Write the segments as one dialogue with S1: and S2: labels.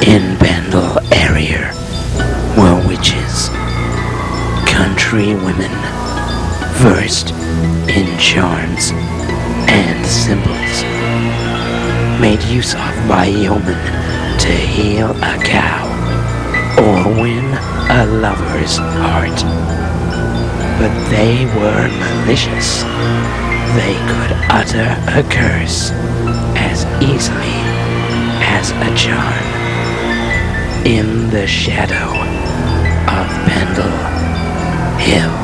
S1: In Pendle area were witches, country women, versed in charms and symbols, made use of by yeomen to heal a cow or win a lover's heart. But they were malicious. They could utter a curse as easily as a charm. In the shadow of Pendlehill.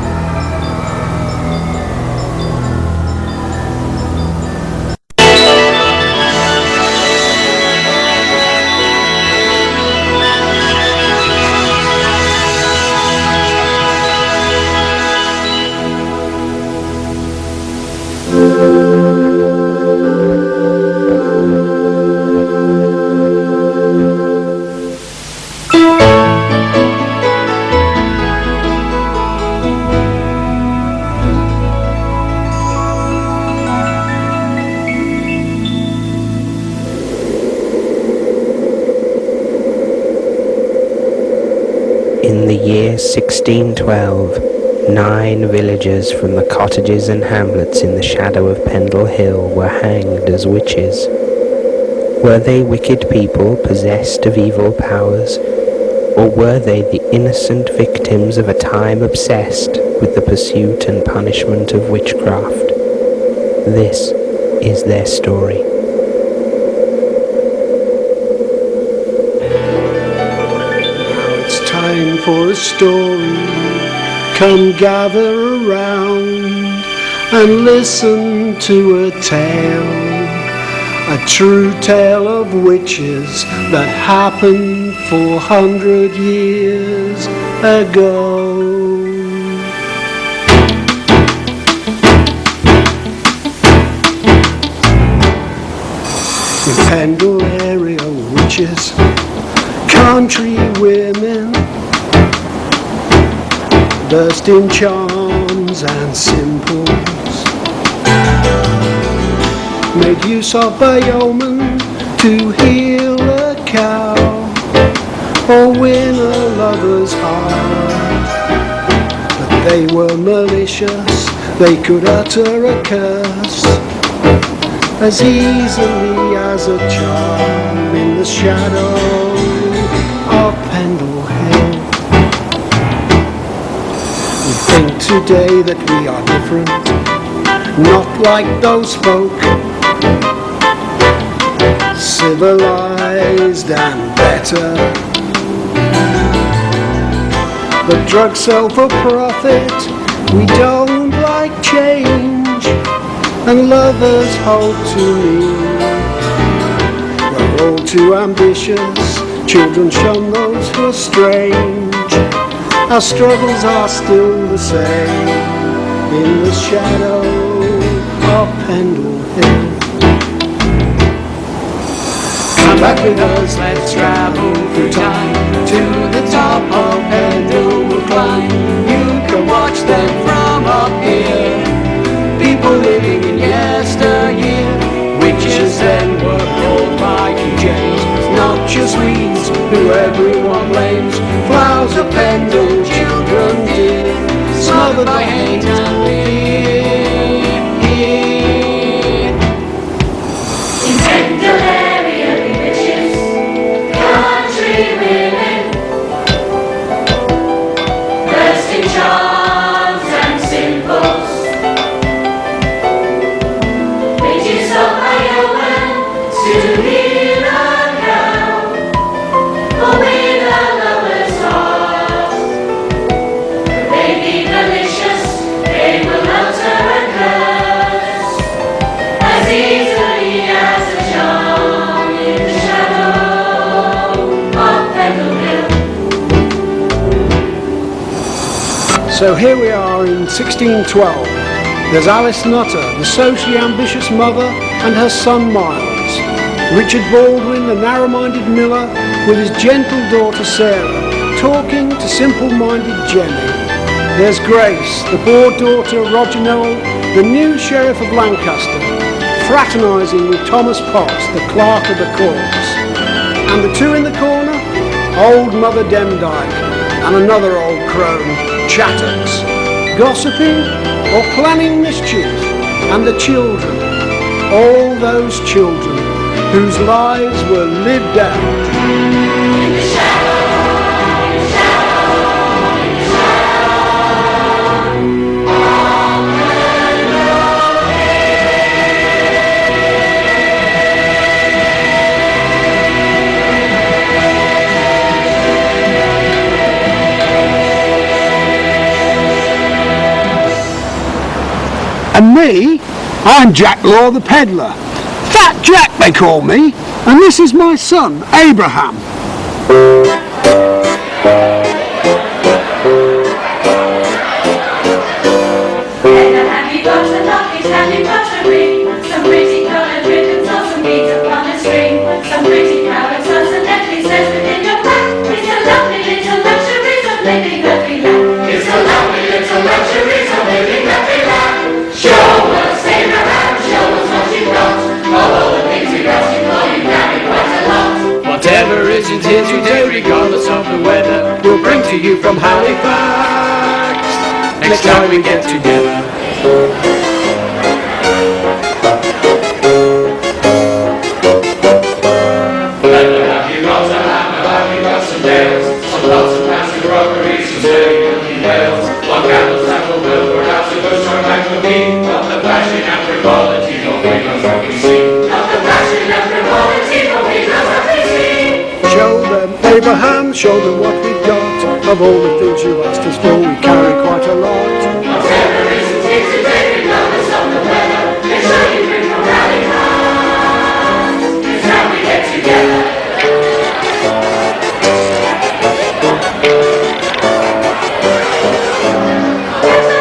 S1: In the year 1612, 9 villagers from the cottages and hamlets in the shadow of Pendlehill were hanged as witches. Were they wicked people possessed of evil powers, or were they the innocent victims of a time obsessed with the pursuit and punishment of witchcraft? This is their story.
S2: Time for a story, come gather around and listen to a true tale of witches that happened 400 years ago. In Pendle area, witches, country women, versed in charms and symbols, made use of by yeomen to heal a cow or win a lover's heart. But they were malicious, they could utter a curse as easily as a charm. In the shadow of Pendlehill, we think today that we are different, not like those folk, civilized and better. But drugs sell for profit, we don't like change, and lovers hold to me. We're all too ambitious, children shun those who are strange. Our struggles are still the same in the shadow of Pendlehill. Come back with us, let's travel through time. To the top of Pendle we'll climb. You can watch them from up here. People living in yesteryear. Witches then were called by King James. Not just weeds who everyone blames. Flowers of Pendle, children dear, smothered by hate and fear.
S3: In Pendle area, witches, country women, versed in charms and symbols, made use of by yeomen to heal a cow or win a lover's heart. They be malicious, they will utter a curse as easily as a charm. In the shadow of Pendlehill.
S2: So here we are in 1612. There's Alice Nutter, the socially ambitious mother, and her son Miles. Richard Baldwin, the narrow-minded miller, with his gentle daughter Sarah, talking to simple-minded Jenny. There's Grace, the bored daughter of Roger Noel, the new Sheriff of Lancaster, fraternising with Thomas Potts, the clerk of the courts. And the two in the corner,
S4: old Mother Demdike, and another old crone, Chattox, gossiping or planning mischief, and the children, all those children whose lives were lived out.
S3: In the shadow, in the shadow, in the shadow of Pendlehill.
S4: And me, I'm Jack Law the Peddler. Fat Jack they call me, and this is my son, Abraham.
S3: Peddler, have you got a locket? Have you got a ring? Some pretty coloured ribbons or some beads upon a string? Some pretty carrots or some necklaces within your pack? It's a lovely little luxuries of living that we lack. It's a lovely little luxuries of living that we lack. Show us, Abraham, show us what you've got. Of all the things we got, you know you carry quite a lot.
S2: Whatever isn't here today, regardless of the weather, we'll bring to you from Halifax next time we get together.
S3: Peddler, have you got a hammer? Have you got some nails? Some pots and pans and crockery, some sturdy milky pails. What candles that will build, perhaps a good strong bank will be. Not the fashion and frivolity, no figures that we see. Not the fashion and frivolity, no figures that we see.
S4: Show them, Abraham, show them what we've got. Of all the things you asked us for, we carry quite a lot.
S3: Whatever isn't here today, regardless of the weather, it's how you bring from Halifax. It's how we get together.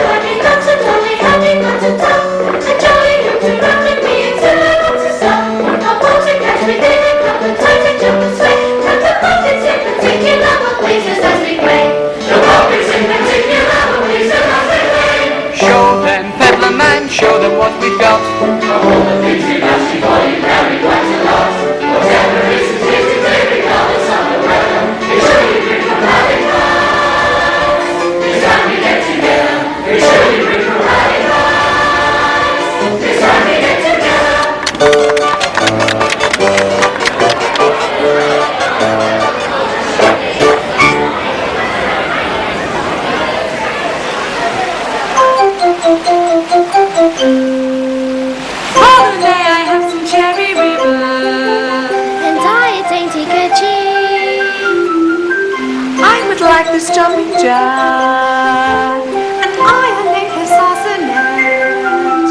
S3: Have you got a dolly? Have you got a duck? A jolly hoop to rattle me until I want to stop. I want to catch me in a cup and try to jump and sway. And the pockets in particular will please us as we play. The pockets in particular will please us as we play.
S2: Show them, peddler man, show them what we've got.
S3: Of all the things we've asked you for, you carry quite a lot. Whatever isn't here today, regardless of the weather, it's how you bring from Halifax. It's how we get together. It's how you bring from Halifax. It's how we get together.
S5: Father, may I have some cherry ribbon?
S6: And I a dainty kerchief.
S5: I would like this jumping jack, and I a necklace sarcenet.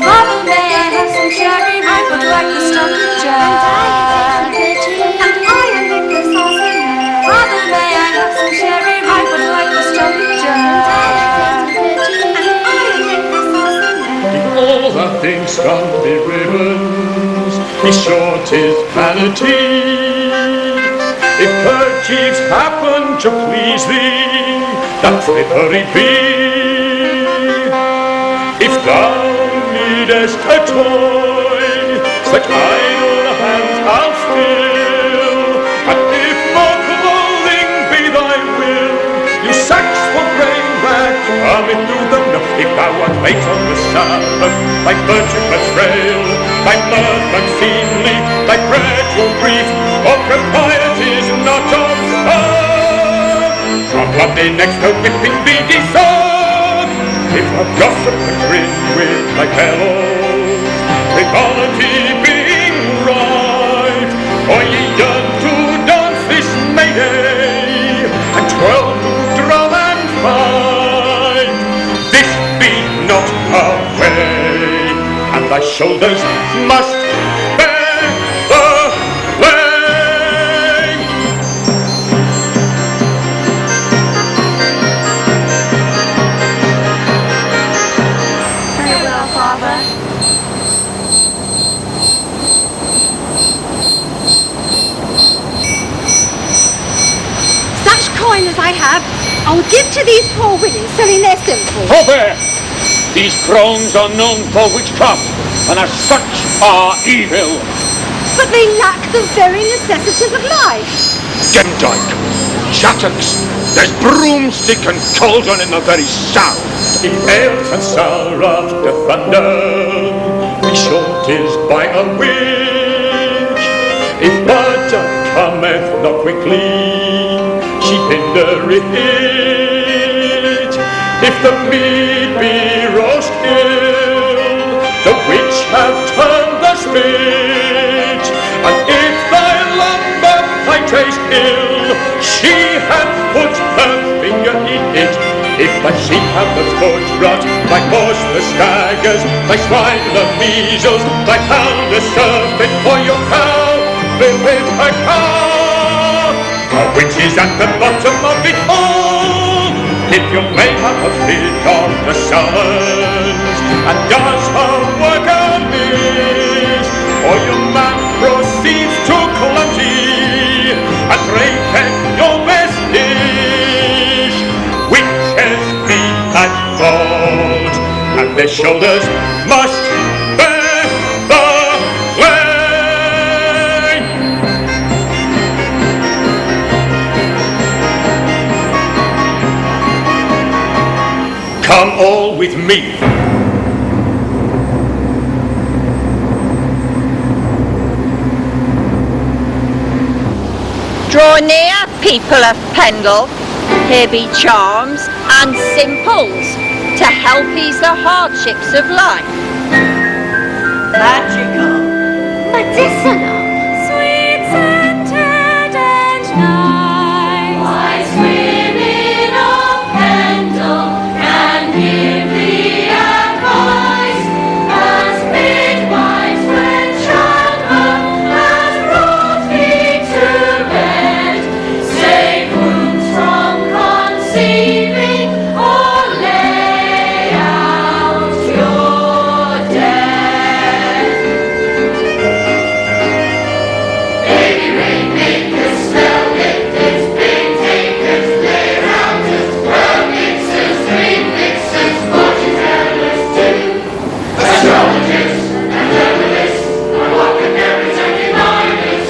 S5: Father, may I have some cherry ribbon? I would like this jumping jack, and I a necklace sarcenet. Father, may I have some cherry ribbon? I would like this jumping jack, and I a necklace sarcenet.
S7: All the things can't be ribbons, be sure 'tis vanity. If kerchiefs happen to please thee, that's the very be. If thou needest a toy, such idle hands I'll fill. And if for clothing be thy will, you sacks for grain bags, come into them. If thou art late on the Sabbath, thy virtue but frail, thy mirth unseemly, thy bread will brief, or proprieties not observed, from Monday next to whipping be deserved. If a gossip and grin with thy fellows, frivolity being right, or ye yearn to dance this May Day, and twirl to drum and fight, this be not our way, and thy shoulders must bear the weight.
S5: Very well, Father.
S6: Such coin as I have, I'll give to these poor women selling their simples.
S7: Forbear! These crowns are known for witchcraft, and as such are evil.
S6: But they lack the very necessities of life.
S7: Demdike, Shattocks, there's broomstick and cauldron in the very sound. If else and sour after thunder, be sure 'tis by a witch. If butter cometh not quickly, she hindereth it. If the meat be roast ill, the witch hath turned the spit. And if thy lumber thy taste ill, she hath put her finger in it. If thy sheep have the foot rot, thy horse the staggers, thy swine the measles, thy pound the surfeit, or your cow live with her cow, a witch is at the bottom of it all. If you may have a fit on the summons, and does her work amiss, or your man proceeds to clumsy, and breaketh your best dish, witches be at fault, and their shoulders must bear the blame. Come all with me.
S6: Draw near, people of Pendle. Here be charms and simples to help ease the hardships of life.
S2: Magical,
S5: Medicinal, sweet scented and nice.
S3: Wise women of Pendle can give thee advice, as midwives when childbirth has brought thee to bed. Save wounds from conceiving, or lay out your dead. Baby rainmakers, spell lifters, pain takers, lay rounders, pearl mixers, dream mixers, fortune tellers too. Astrologers and herbalists, apothecaries and diviners,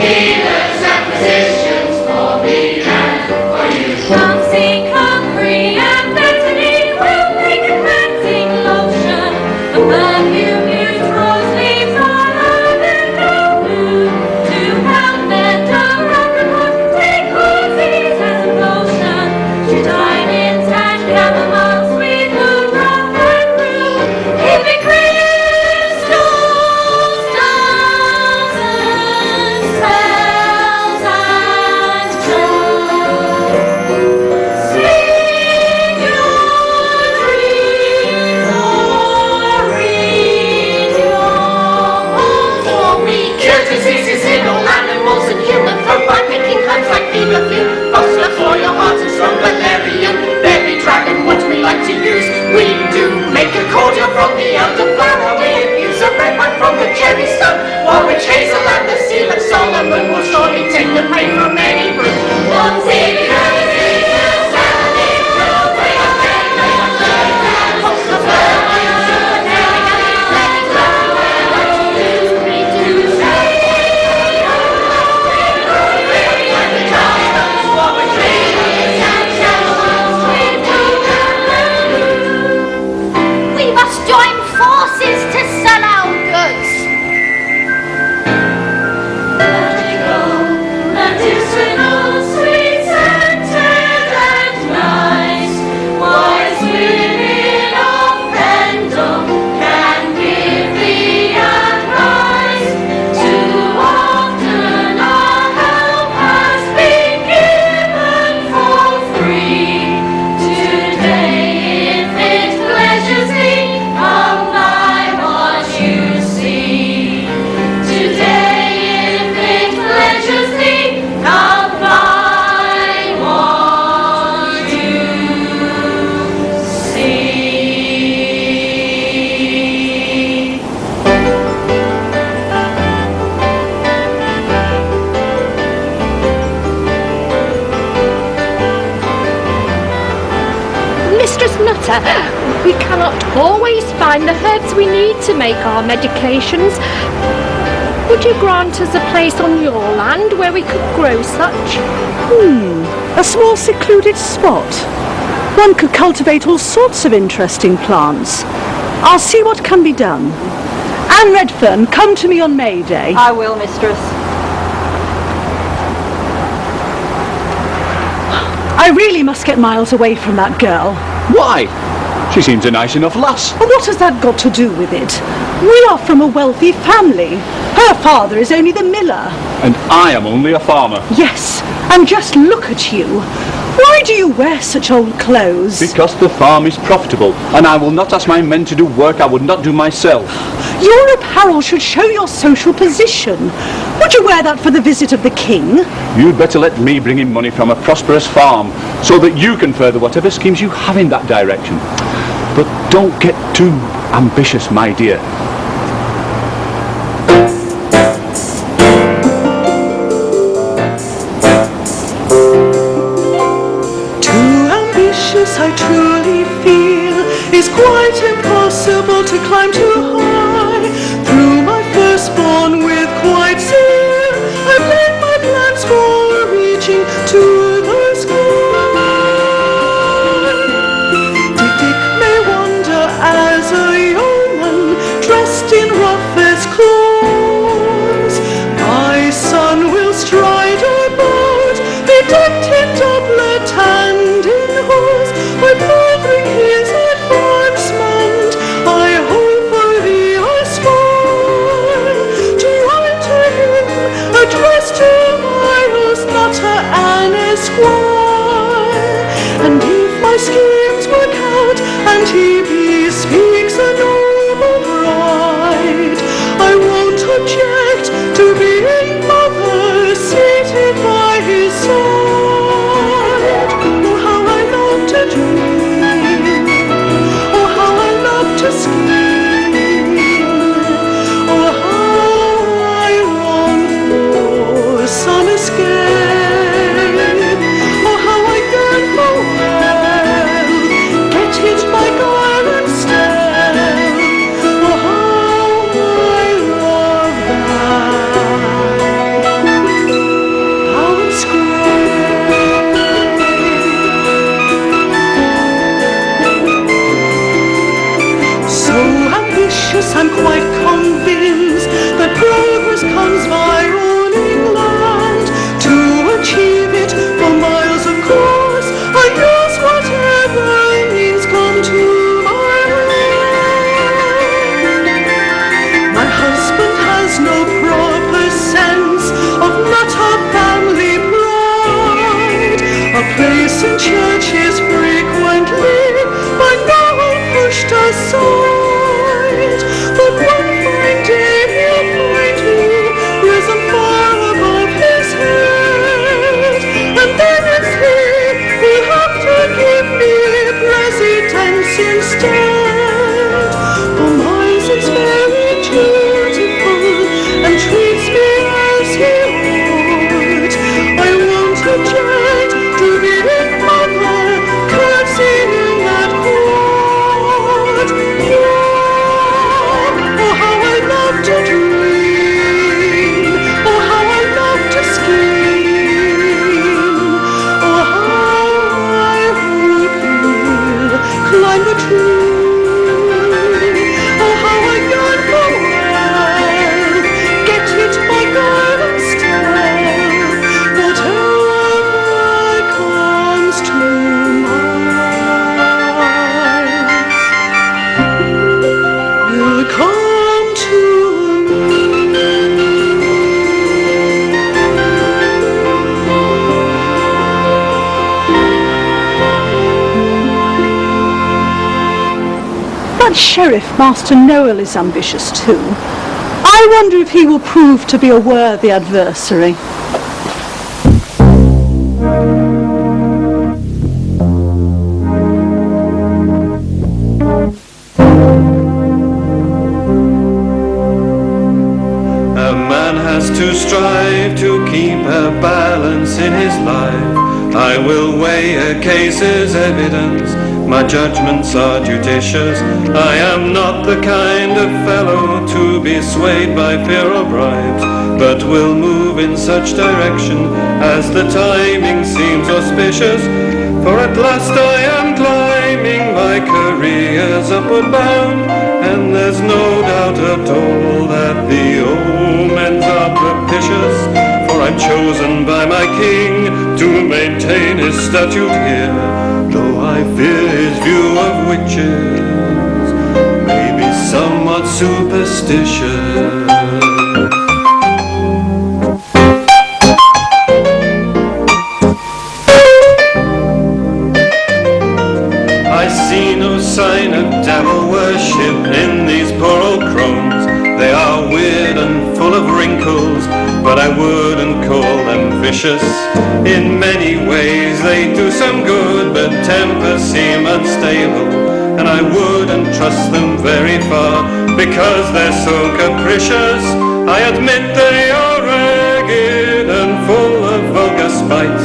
S3: healers and physicians for me and for you. Comfrey and Bethany will make a cleansing lotion. A perfume used rose leaves on lavender blue. To help mental record, take roses as a potion. To diamonds and chamomile, sweet moon, rough and rue. Give me crystals, stones, and spells and charms. Sing your dreams or read your poems for me. Cure diseases in all animals and human folk by picking herbs like feverfew. Foster for your heart and strong valerian. Berry dragon, what we like to use. We do make a cordial from the elderflower. We infuse a red wine from the cherry stone. Warwick hazel and the seal of Solomon will surely take the pain from any room. One baby
S6: We must join forces to sell our goods.
S3: Magical, medicinal, sweet scented and nice. Wise women of Pendle can give thee advice. Too often our help has been given for free. Today, if it pleasures thee, come buy what you see. Today, if it pleasures thee, come buy what you see.
S8: Mistress Nutter, we cannot always find the herbs we need to make our medications. Would you grant us a place on your land where we could grow such?
S9: A small secluded spot. One could cultivate all sorts of interesting plants. I'll see what can be done. Anne Redfern, come to me on May Day.
S6: I will, mistress.
S9: I really must get miles away from that girl.
S10: Why? She seems a nice enough lass.
S9: And what has that got to do with it? We are from a wealthy family. Her father is only the miller.
S10: And I am only a farmer.
S9: Yes, and just look at you. Why do you wear such old clothes?
S10: Because the farm is profitable, and I will not ask my men to do work I would not do myself.
S9: Your apparel should show your social position. Would you wear that for the visit of the king?
S10: You'd better let me bring in money from a prosperous farm, so that you can further whatever schemes you have in that direction. But don't get too ambitious, my dear.
S2: I truly feel is quite impossible to climb too high. Through my firstborn with quite zeal, I've laid my plans for reaching to the sky. Dick may wander as a yeoman, dressed in roughest clothes. My son will stride about, bedecked in doublet and in hose. My fathering his advancement, I hope for thee I smile. To write to him, addressed to Miles, Nutter and Esquire. And if my schemes work out, and he bespeaks a noble bride, I won't object to being mother seated by his side. Oh, how I love to dream, oh, how I love to scheme, oh, how I long for some escape, oh, how I yearn for wealth, get it by guile and stealth, oh, how I love that, how it's so ambitious, I'm quite convinced that progress comes by owning land. To achieve it, for miles of course, I use whatever means come to my hand. My husband has no proper sense of Nutter family pride. A place in church is frequently by no one pushed aside. But one fine day he'll find me risen far above his head, and then it's he who'll have to give me presidence instead. For Miles is very dutiful and treats me as he would. I won't object to being mother, curtsying at court. Oh, how I love to dream, oh, how I love to scheme, oh, how I hope he'll climb the tree, oh, how I yearn for wealth, get it by guile and stealth, whatever comes to mind will come to me.
S9: That Sheriff, Master Noel, is ambitious too. I wonder if he will prove to be a worthy adversary.
S2: A man has to strive to keep a balance in his life. I will weigh a case's evidence, my judgments are judicious. I am not
S11: not the kind of fellow to be swayed by fear or bribes, but will move in such direction as the timing seems auspicious. For at last I am climbing my career's upward bound, and there's no doubt at all that the omens are propitious. For I'm chosen by my king to maintain his statute here, though I fear his view of witches may be somewhat superstitious. I see no sign of devil worship in these poor old crones. They are weird and full of wrinkles, but I wouldn't call them vicious. In many ways they do some good, but tempers seem unstable, and I wouldn't trust them very far, because they're so capricious. I admit they are ragged and full of vulgar spite,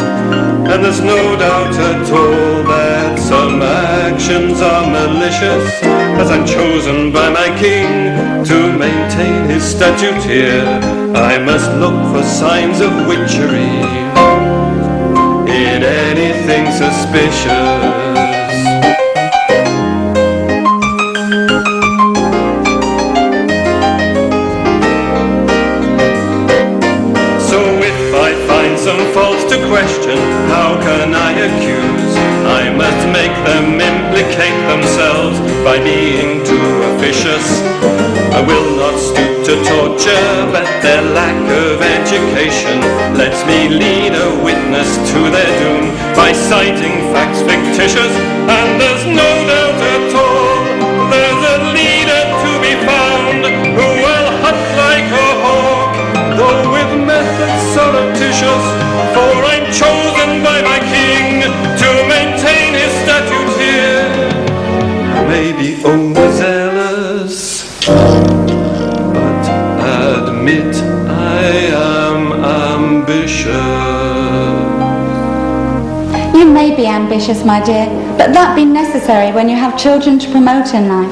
S11: and there's no doubt at all that some actions are malicious. As I'm chosen by my king to maintain his statute here, I must look for signs of witchery in anything suspicious. To question, how can I accuse? I must make them implicate themselves by being too officious. I will not stoop to torture, but their lack of education lets me lead a witness to their doom by citing facts fictitious. And there's no doubt at all there's a leader to be found who will hunt like a hawk, though with methods surreptitious. For I'm chosen by my king to maintain his statute here. Maybe overzealous, but admit I am ambitious.
S3: You may be ambitious, my dear, but that be necessary when you have children to promote in life.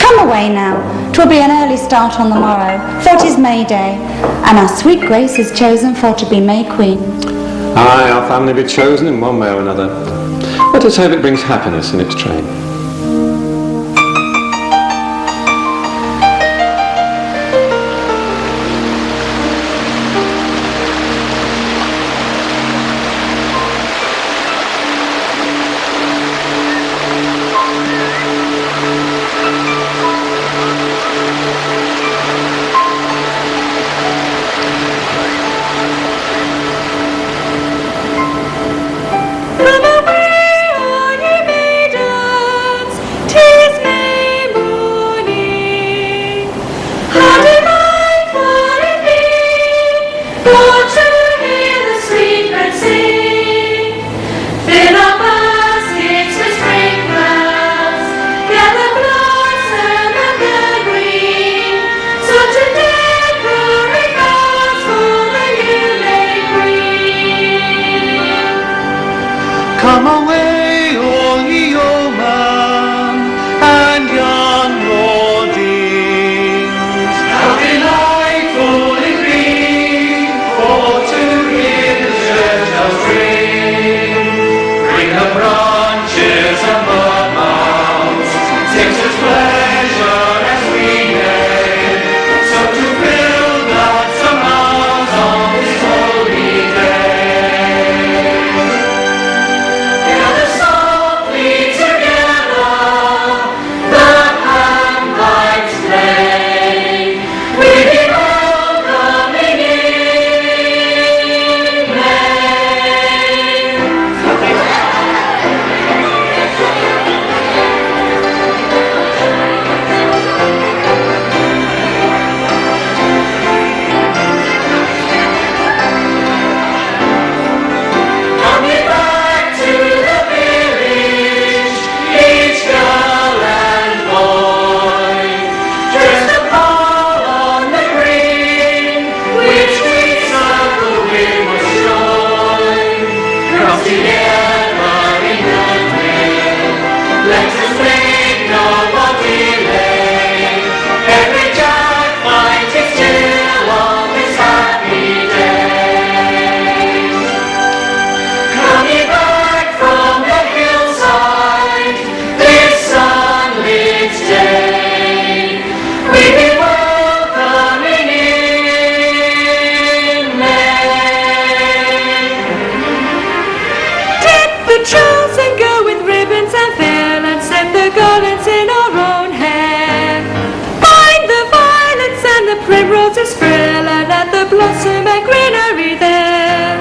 S3: Come away now. 'Twill be an early start on the morrow, for 'tis May Day, and our sweet Grace is chosen for to be May Queen.
S12: Aye, our family be chosen in one way or another. Let us hope it brings happiness in its train.
S5: blossom and greenery there.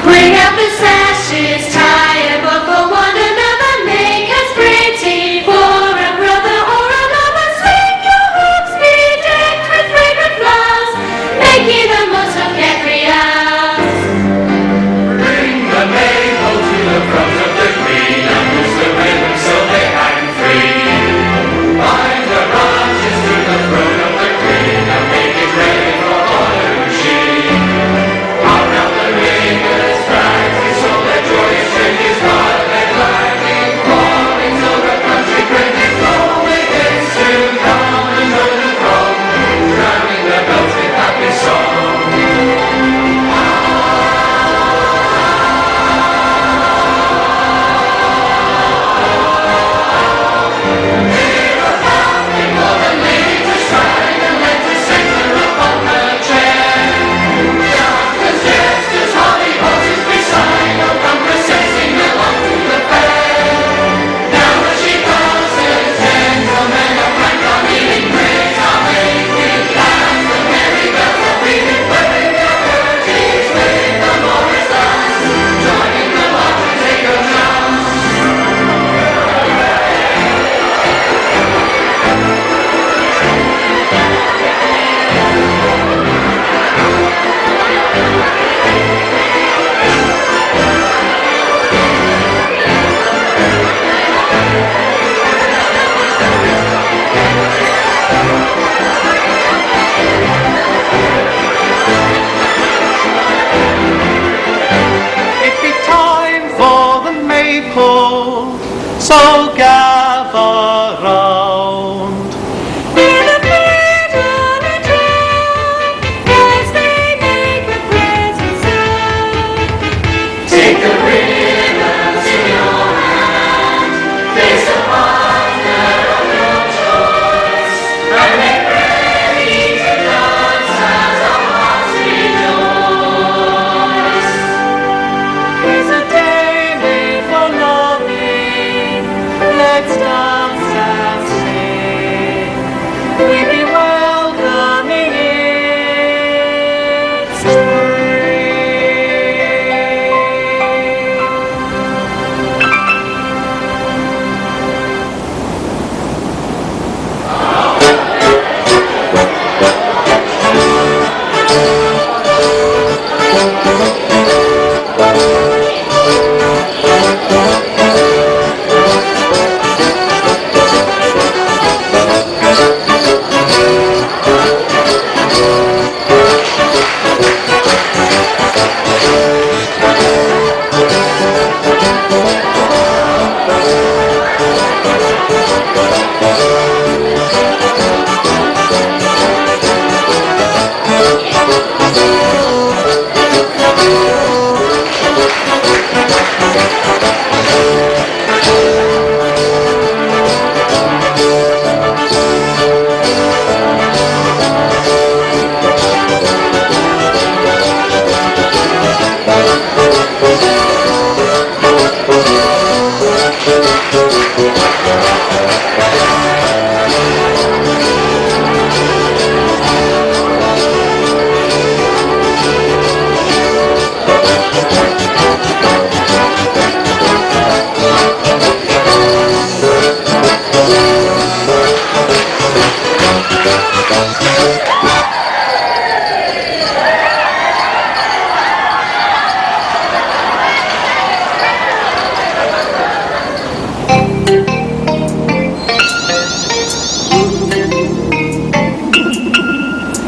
S3: Bring up the sashes, tie a bow for one another, make us pretty for a brother or a lover. Swing your hoops, be decked with fragrant flowers, making the most of carefree hours.
S11: Bring the maple to the front of the green and loose the ribbons so they hang free. Bind the branches to the throne of the queen and make it ready for honor sheen. Out round the ringers drags we saw their joyous changes while they're gliding, falling till the country cranes rolling in to come and join the throng, drowning the bells with happy song.
S2: It be time for the maypole, so gather round.
S5: In the middle and round, as they make the present sound.
S3: Take the ribbons in your hand, place a partner of your choice, and make ready to dance as our hearts rejoice.
S2: It's a day made for loving, let's dance and sing. We be welcoming its spring.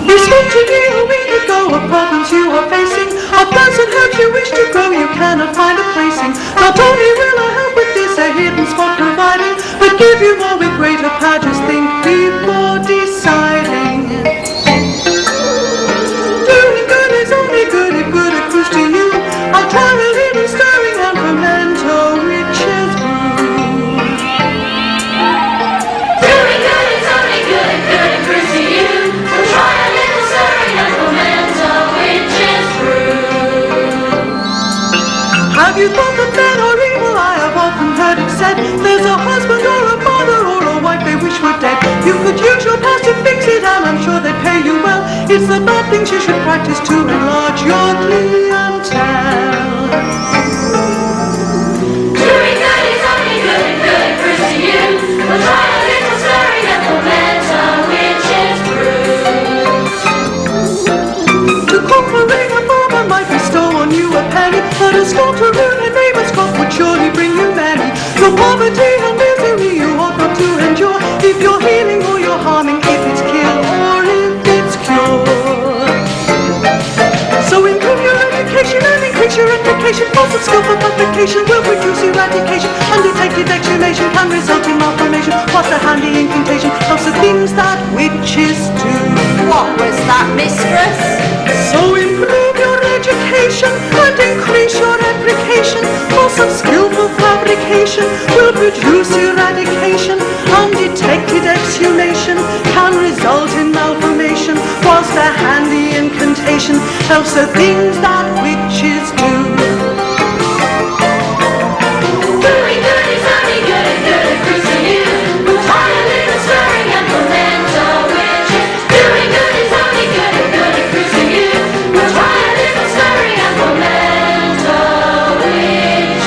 S5: You spoke to me a week ago of problems you are facing, of plans and hopes you wish to grow, you cannot find a placing. Not only will I help with this, a hidden spot providing, but give you more with greater power, just think before deciding. Doing good is only good if good accrues to you. I'll try a little stirring and fermento riches brew.
S3: Doing good is only good if good accrues to you. So try a little stirring and fermento witch's brew.
S5: Have you thought that men are evil? I have often heard it said. There's a husband or a father or a wife they wish were dead. You could use your past to fix it and I'm sure they'd pay you well. It's the bad
S2: are things you should practice to enlarge your clientele.
S3: Doing good is only good and good accrues to you. We'll try a little stirring and we'll melt a witch's brew.
S2: To cooperate a barber might bestow on you a penny, but a score to ruin a neighbour's crop would surely bring you many. The poverty and misery you ought not to endure, if you're healing or you're harming, if it's kill or if it's cure. So improve your education and increase your application. Force of skillful publication will produce eradication. Undetected exhumation can result in malformation. Whilst a handy incantation helps the things that witches do.
S6: What was that, mistress?
S2: So improve your education and increase your application. Force of skillful fabrication will produce eradication. Undetected exhumation can result in malformation, whilst a handy incantation helps the things that witches do.
S3: Doing good is only good and good accrues to you. We'll try a little stirring and we'll melt a witch's. Doing good is only good and good accrues to you. We'll try a little stirring and we'll melt a witch's.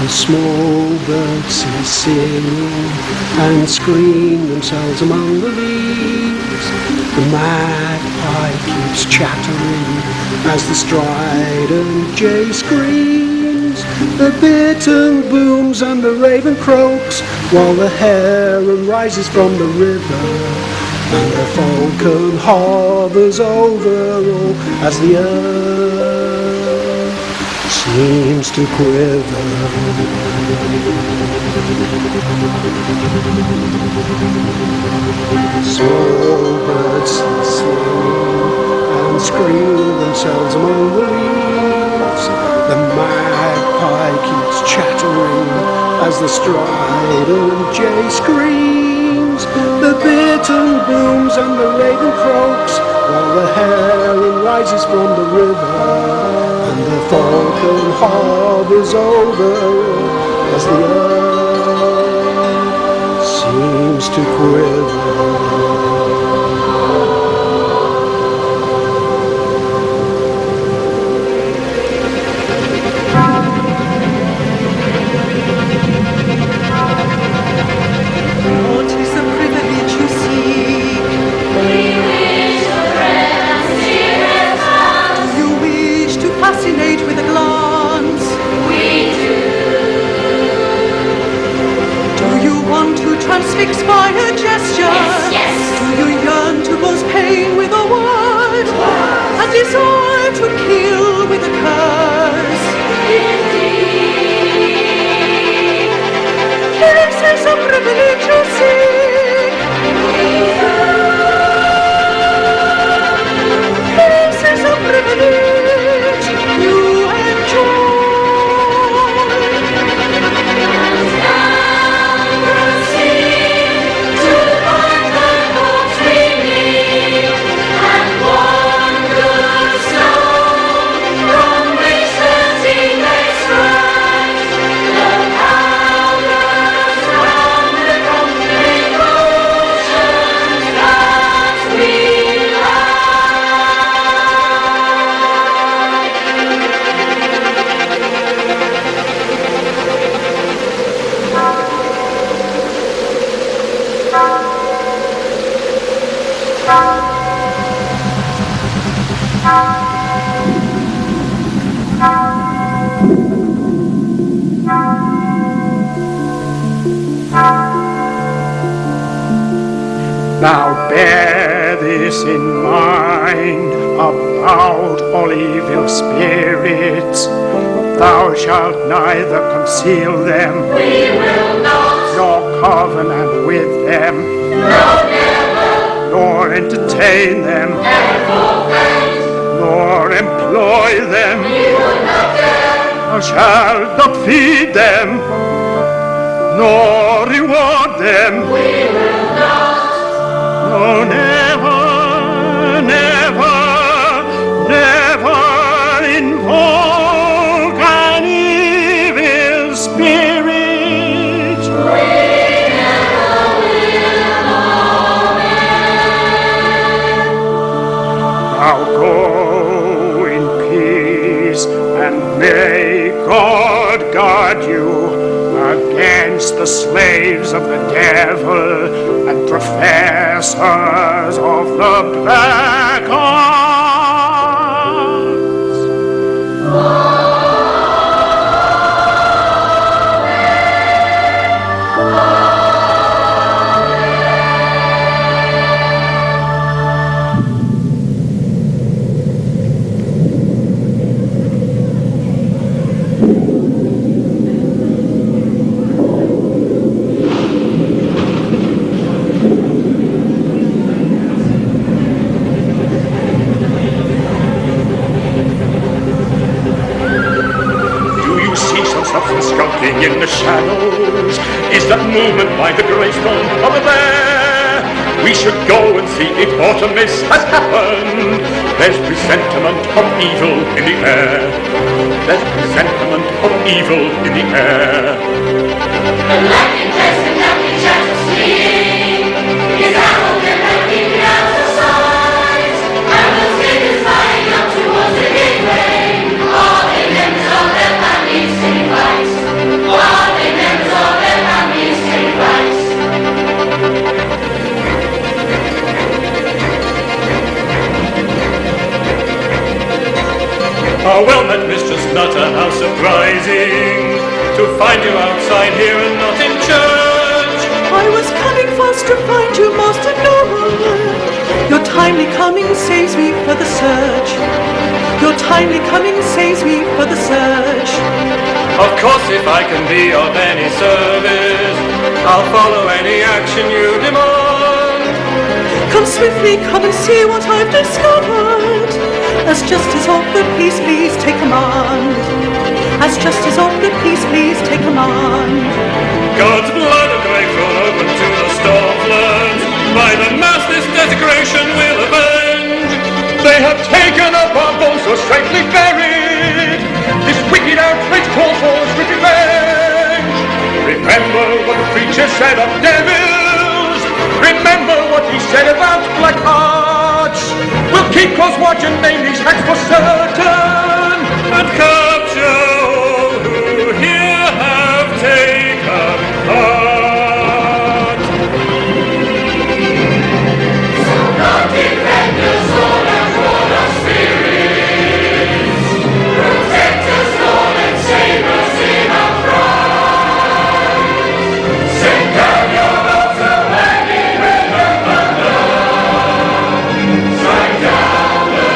S4: The small birds sing and scream themselves among the leaves. The magpie keeps chattering as the strident jay screams. The bittern booms and the raven croaks, while the heron rises from the river, and the falcon hovers over all as the earth seems to quiver. Small birds sing and scream themselves among the leaves. The magpie keeps chattering as the strident jay screams. The bittern booms and the raven croaks, while the heron rises from the river, and the falcon hovers over as the earth seems to quiver.
S2: What is the privilege you seek?
S3: We wish to thread and steer it out.
S2: Do you wish to fascinate with a glance?
S3: We do.
S2: Do you want to transfix by a gesture?
S3: Yes, yes.
S2: Do you yearn to cause pain with a word? A desire to kill with a curse? This is a privilege you seek. This is a privilege you enjoy.
S7: Now bear this in mind about all evil spirits. Thou shalt neither conceal them,
S3: We will not.
S7: nor covenant with them,
S3: No, never.
S7: nor entertain them,
S3: Never forget.
S7: nor employ them.
S3: You would not dare.
S7: Thou shalt not feed them, nor reward them.
S3: We will not.
S7: No, never, never, never invoke an evil spirit.
S3: We never will, amen.
S7: Now go in peace, and may God guard you against the slaves of the devil and professors of the black arts. Skulking in the shadows, is that movement by the gravestone over there? We should go and see if Artemis has happened. There's presentiment of evil in the air. There's presentiment of evil in the air.
S3: The lightning test and nothing shatters fleeing. His arrow can help me out of sight. And the skin is flying up towards the gateway. All the members of their families take flight. All the members of their families take flight.
S11: Oh, well met, Mistress Nutter, how surprising to find you outside here and not in church.
S9: I was coming fast to find you, Master Noel. Your timely coming saves me for the search. Your timely coming saves me for the search.
S11: Of course, if I can be of any service, I'll follow any action you demand.
S9: Come swiftly, come and see what I've discovered. As justice of the peace, please take command. As justice of the peace, please take command.
S11: God's blood of grace thrown open to the storm floods. By the mass this desecration will avenge.
S7: They have taken up our bones so safely buried. This wicked outrage calls for strict revenge. Remember what the preacher said of devils. Remember what he said about black arts. We'll keep close watch and name these hacks for certain.
S11: And capture all who here have taken part.
S3: So God defend us all and hold our spirits. Protect us, Lord, and save us in our pride. Send down your bolts of lightning with the thunder. Strike down the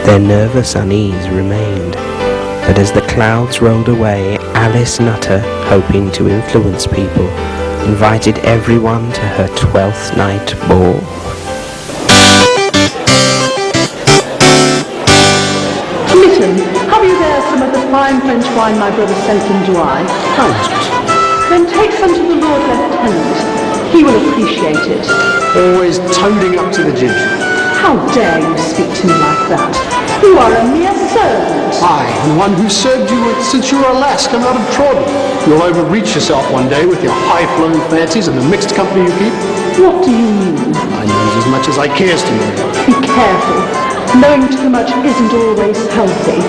S1: Their nervous unease remained, but as the clouds rolled away, Alice Nutter, hoping to influence people, invited everyone to her 12th night ball.
S9: Mitten, have you there some of the fine French wine my brother sent from Douai?
S4: Hi, mistress.
S9: Then take some to the Lord Lieutenant. He will appreciate it.
S4: Always toading up to the gentry.
S9: How dare you speak to me like that? You are a mere servant.
S4: Aye, and one who served you since you were a lass come out of Trodden. You'll overreach yourself one day with your high-flown fancies and the mixed company you keep.
S9: What do you mean?
S4: I knows as much as I cares to know.
S9: Be careful. Knowing too much isn't always healthy.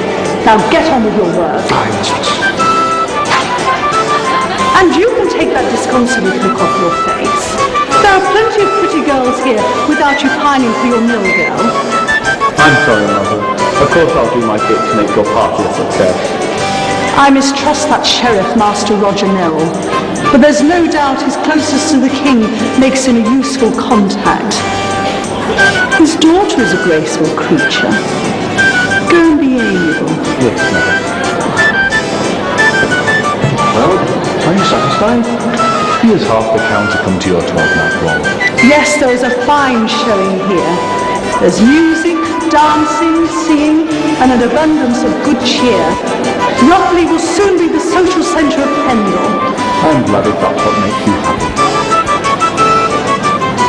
S9: Now get on with your work.
S4: Aye, mistress.
S9: And you can take that disconsolate look off your face. There are plenty of pretty girls here without you pining for your mill girl.
S10: I'm sorry, Mother. Of course I'll do my bit to make your party a success.
S9: I mistrust that sheriff, Master Roger Nell, but there's no doubt his closeness to the king makes him a useful contact. His daughter is a graceful creature. Go and be amiable.
S10: Yes, mother. Well, are you satisfied? Here's half the crown to come to your 12-night ball.
S9: Yes, there is a fine showing here. There's music, dancing, singing, and an abundance of good cheer. Ropley will soon be the social centre of Pendle.
S10: I'm glad if that's what makes you happy.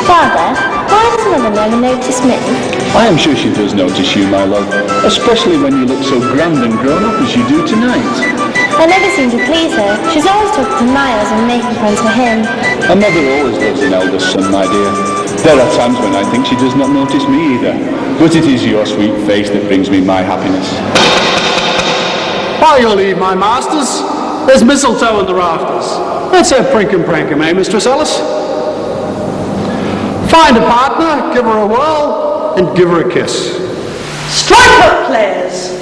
S3: Father, why does Mother never notice me?
S10: I am sure she does notice you, my love, especially when you look so grand and grown up as you do tonight.
S3: I never seem to please her. She's always talking to Miles and making friends for him.
S10: A mother always loves an eldest son, my dear. There are times when I think she does not notice me either. But it is your sweet face that brings me my happiness.
S4: By your leave, my masters. There's mistletoe in the rafters. Let's have prinkum prankum, eh, Mistress Alice? Find a partner, give her a whirl, and give her a kiss.
S9: Strike up, players!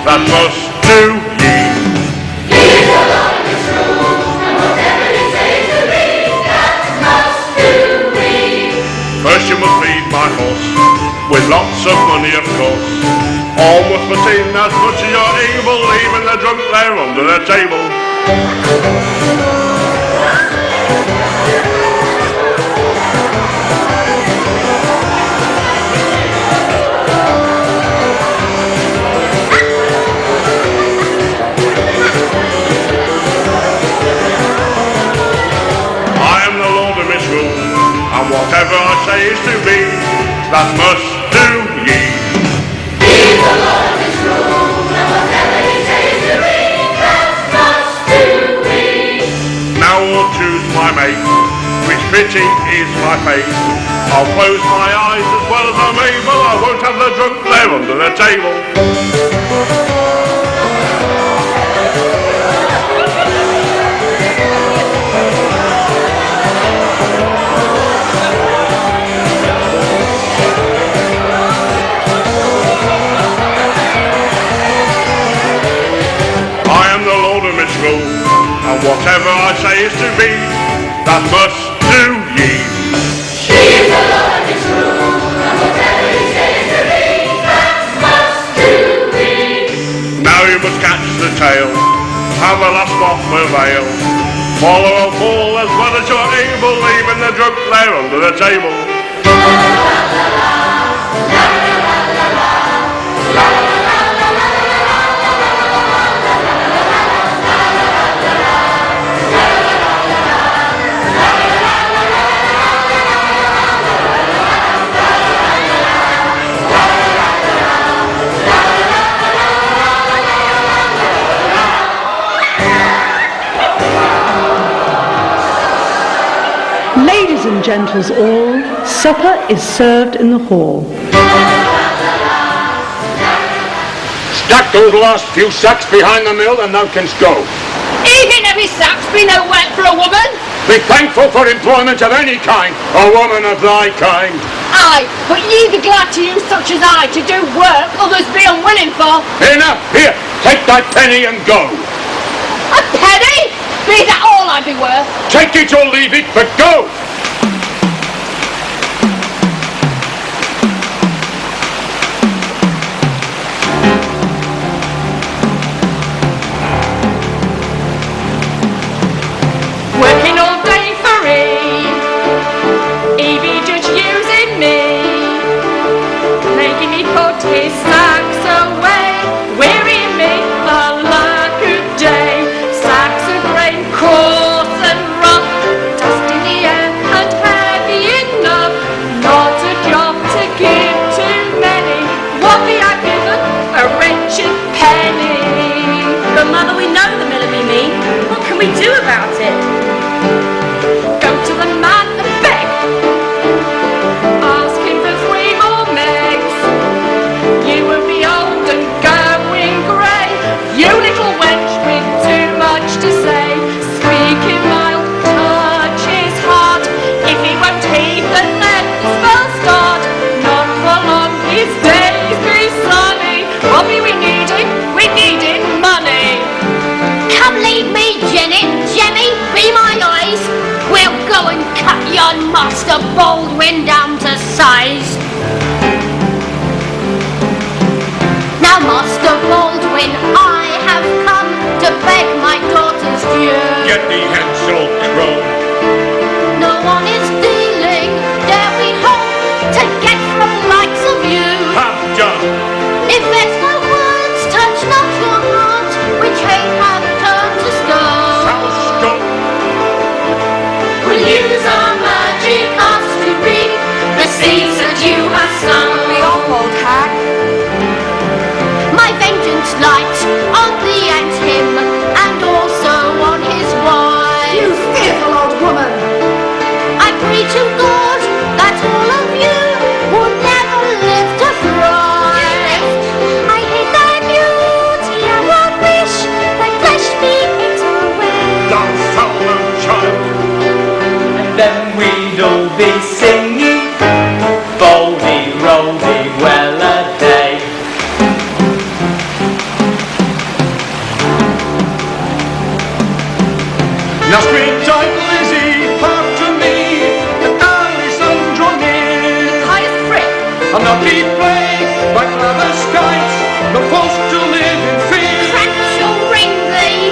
S7: That must do ye.
S3: He's the Lord of this room, and whatever he says to me, that must do we.
S7: First you must feed my horse, with lots of money of course. All must put in as much as you're able, leaving the drunk there under the table. Whatever I say is to be, that must do ye.
S3: He's the Lord of this room, and whatever he says to me, that must do we.
S7: Now I'll choose my mate, which pity is my fate. I'll close my eyes as well as I'm able, I won't have the drunk there under the table. And whatever I say is to be, that must do ye.
S3: He is the Lord of this room, and whatever he says to me, that must do we.
S7: Now you must catch the tail, have a last off the veil. Follow a fall as well as you're able, leaving the drunk there under the table.
S9: Ladies and gentles all, supper is served in the hall.
S10: Stack those last few sacks behind the mill and thou canst go.
S6: Even if his sacks be no work for a woman.
S10: Be thankful for employment of any kind, a woman of thy kind.
S6: Aye, but ye be glad to use such as I to do work others be unwilling for.
S10: Enough, here, take thy penny and go.
S8: might be worth.
S7: Take it or leave it, but go!
S5: Working all day for Evie just using me, making me put his sacks away, wearying me a lack of day. Sacks of grain, coarse and rough, dust in the air and heavy enough, not a job to give too many. What we have given, a wretched penny.
S13: But Mother, we know the miller be mean. What can we do about it?
S5: Go to the man and beg, ask him for 3 more megs. You will be old and going grey, you little wench with too much to say. Speaking mild, touch his heart, if he won't heed then let the spell start. Not for long his days be sunny, what be we needing money.
S3: Come leave me, Jenny. Jemmy, be my eyes. We'll go and cut yon Master Baldwin down to size. Now, Master Baldwin, I have come to beg my daughter's due.
S7: Get thee hence, old crone.
S3: No one is dealing, dare we hope, to get from the likes of you.
S7: Have done.
S3: If there's no words, touch not your heart, which hate have turned to stone.
S7: Thou scum.
S3: We'll use our magic arts to reap the seeds that you have sown.
S5: Be off, old hag.
S3: My vengeance light on the ant him and also on his wife.
S4: You fearful old woman!
S3: I pray to God that all of you will never live to thrive. I hate thy beauty and would wish thy flesh be eaten away.
S7: Thou foul child.
S2: And then we'd all be singing, Boldy, roldy, well a day.
S7: Now springtime, Lizzie, hark to me, and Alison draw near.
S5: Pious prick.
S7: I'll not be plagued by clever skites, nor forced to live in fear.
S3: Crack shall ring thee.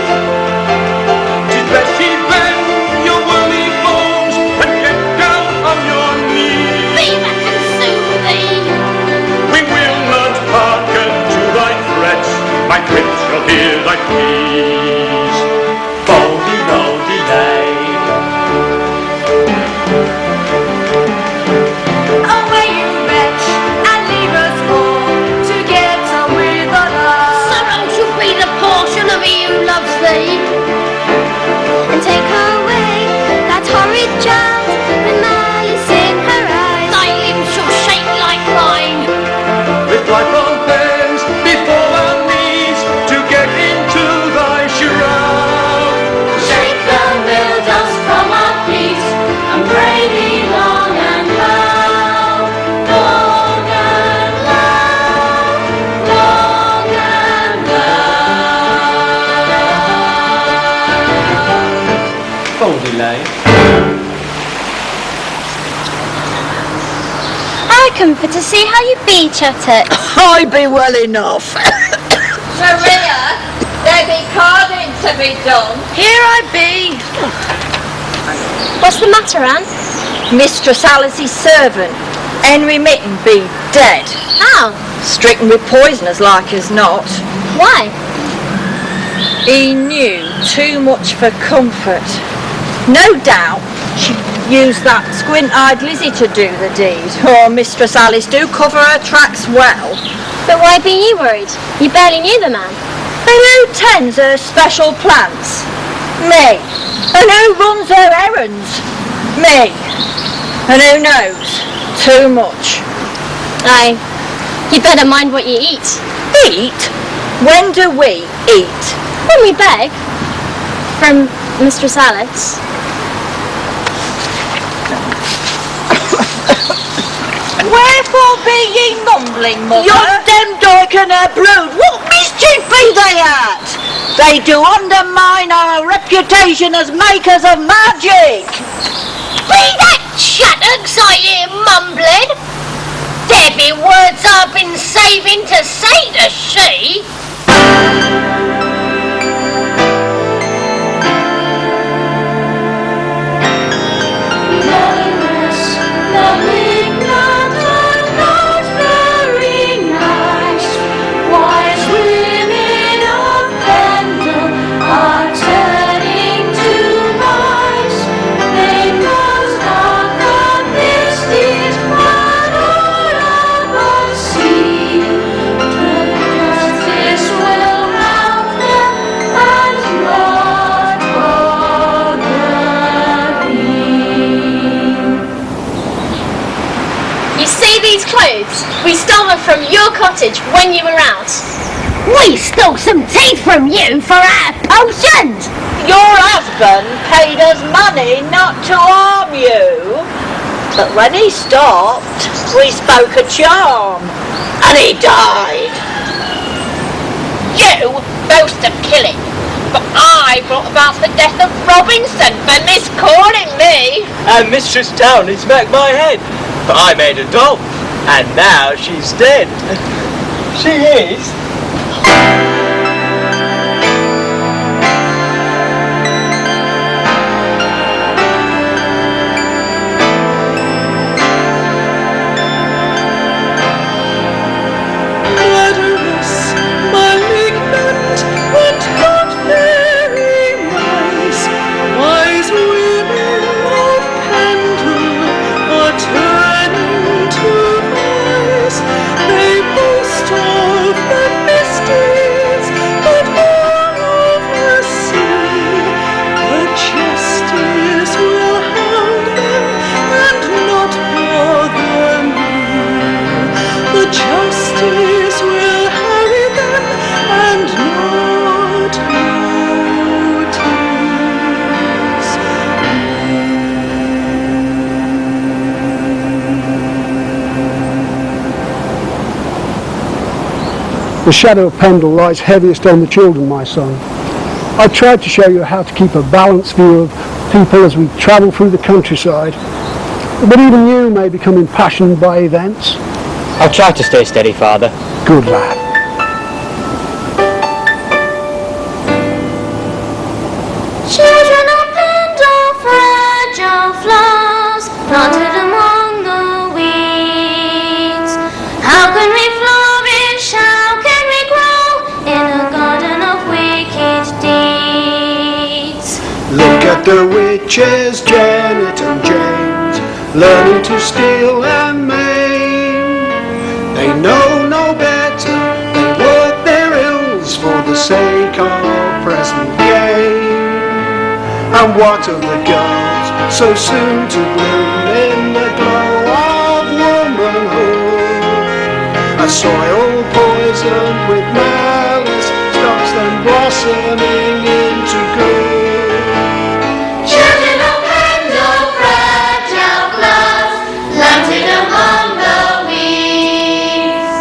S7: Tis best ye bend your wormy bones and get down on your knees.
S3: Be that can soothe thee.
S7: We will not hearken to thy threats, my prince shall hear thy pleas.
S2: Boldy, roldy, day.
S5: Away you wretch, and leave us all to get on with our lives.
S3: Sorrow shall be the portion of he who loves thee. And take away that horrid child with malice in her eyes. Thy limbs shall shake like mine.
S7: With life on hands before our knees to get into thy shroud.
S3: Shake the mill dust from our peace and pray thee long and loud. Long and loud, long and loud.
S2: Boldy lay.
S3: I come for to see how you be, Chattox.
S6: I be well enough.
S5: Maria, there be carding to be done.
S6: Here I be.
S3: What's the matter, Anne?
S6: Mistress Alice's servant, Henry Mitten, be dead.
S3: How?
S6: Stricken with poison as like as not.
S3: Why?
S6: He knew too much for comfort. No doubt she used that squint-eyed Lizzie to do the deed. Oh, Mistress Alice do cover her tracks well.
S3: But why be you worried? You barely knew the man.
S6: And who tends her special plants? Me. And who runs her errands? Me. And who knows? Too much.
S3: Aye. You better mind what you eat.
S6: Eat? When do we eat?
S3: When we beg. From Mistress Alice.
S6: Wherefore be ye mumbling, mother? Yon dem dyke and her brood, what mischief be they at? They do undermine our reputation reputation as makers of magic.
S14: Be that Chattox I hear mumbling? There be words I've been saving to say to she.
S13: We stole them from your cottage when you were out.
S14: We stole some teeth from you for our potions.
S6: Your husband paid us money not to harm you. But when he stopped, we spoke a charm, and he died.
S14: You boast of killing, but I brought about the death of Robinson for miscalling me.
S15: And Mistress Downey smacked my head, but I made a doll. And now she's dead. She is.
S2: Murderous, malignant, and not very nice. Wise women of Pendle are turning to they boast of the misdeeds, but moreover see the justice will hound them and not bother me. The justice will harry them and not notice me.
S4: The shadow of Pendle lies heaviest on the children, my son. I've tried to show you how to keep a balanced view of people as we travel through the countryside. But even you may become impassioned by events.
S15: I'll try to stay steady, Father.
S4: Good lad.
S3: Children of Pendle, fragile flowers, planted among the weeds. How can we flourish? How can we grow in a garden of wicked deeds?
S4: Look at the witches, Janet and James, learning to steal and maim. They know no better, they work their ills for the sake of present gain. And what of the girls so soon to bloom in the glow of womanhood? A soil poisoned with malice stops them blossoming into good.
S3: Children of Pendle, fragile flowers, planted among the weeds.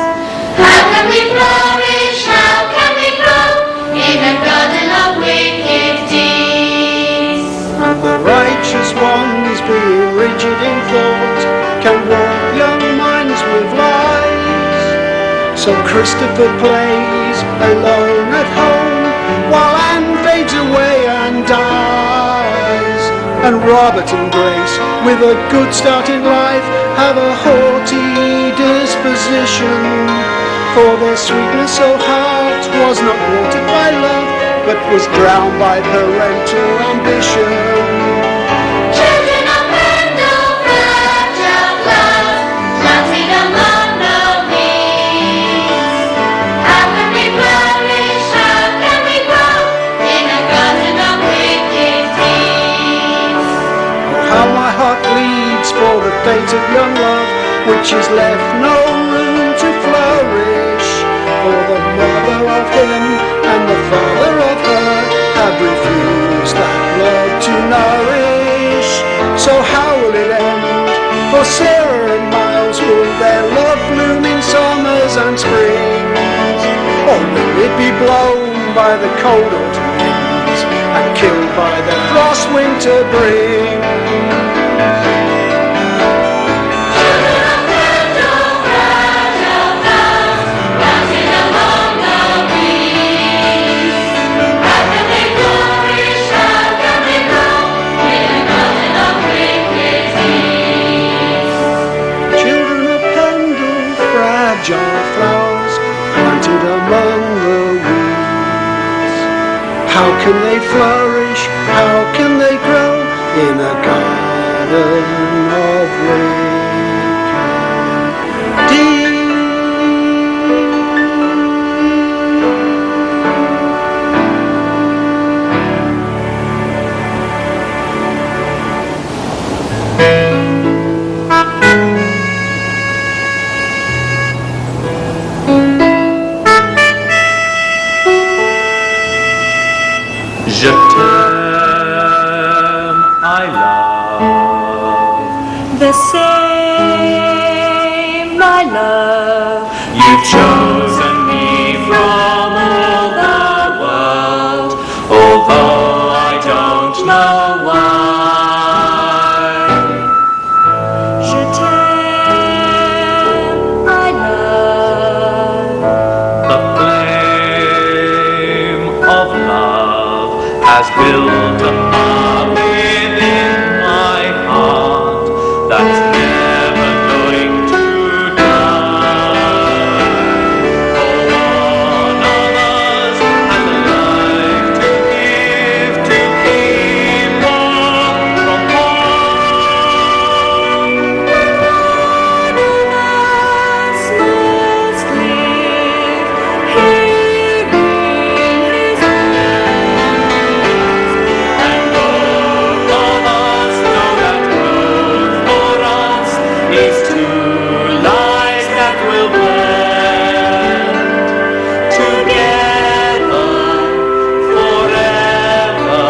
S3: How can we flourish? How can we grow in a garden of wicked deeds?
S4: And the righteous ones, being rigid in thought, can warp young minds with lies. So Christopher plays alone at home, while Anne fades away and dies. And Robert and Grace, with a good start in life, have a haughty disposition. For their sweetness, so heart was not watered by love, but was drowned by parental ambition.
S3: Children of Pendle, fragile flowers, planted among the weeds. How can we flourish? How can we grow in a garden of wicked deeds?
S4: How my heart bleeds for the fate of young love, which has left no room to flourish. For the mother of him and the father of her have refused that love to nourish. So how will it end? For Sarah and Miles, will their love bloom in summers and springs? Or will it be blown by the cold autumn winds and killed by the frost winter brings. Children of Pendle, fragile flowers planted among the weeds. How can they flourish? How can they grow in a garden of wicked
S11: Je t'aime, I love.
S6: The same, my love.
S11: You've chosen me from all the world, although I don't know why.
S6: Je t'aime, I love.
S11: The flame of love has built a fire within my heart that's never going to die. For one of us has a life to give to keep one from harm.
S6: One of us must live hearing his
S11: And both of us know that growth for us is two lives that will blend together forever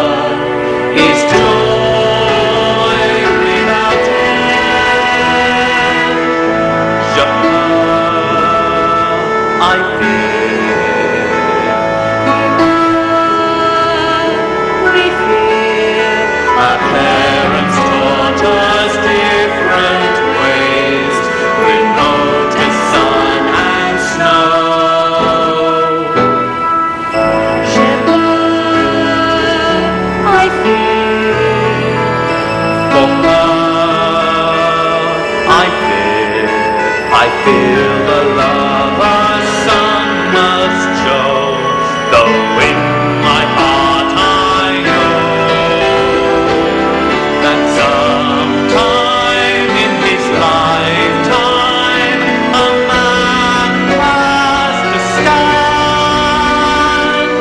S11: is joy without end. Je I
S6: we feel.
S11: Our parents taught us different ways with notice sun and snow.
S6: Je I feel.
S11: For her, I feel the love a sun must show. Though in my heart I know that sometime in his lifetime a man has to stand,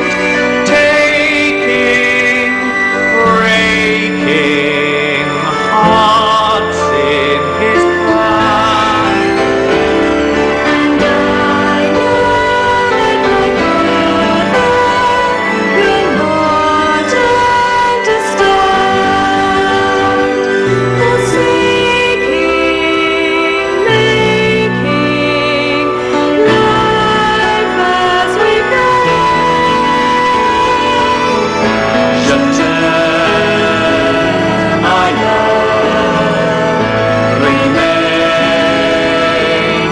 S11: taking, breaking hearts in his plan.
S6: And I know that my brother will not understand the seeking, making life as we go.
S11: Je t'aime, I love, remain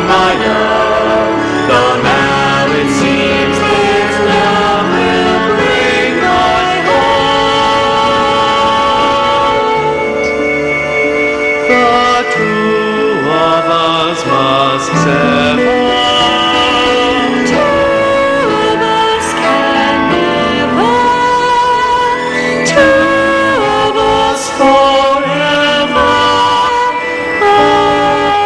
S11: my love, though now it seems this love will bring my heart. The two of us must sever.
S6: Two of us can never, two of us forever apart.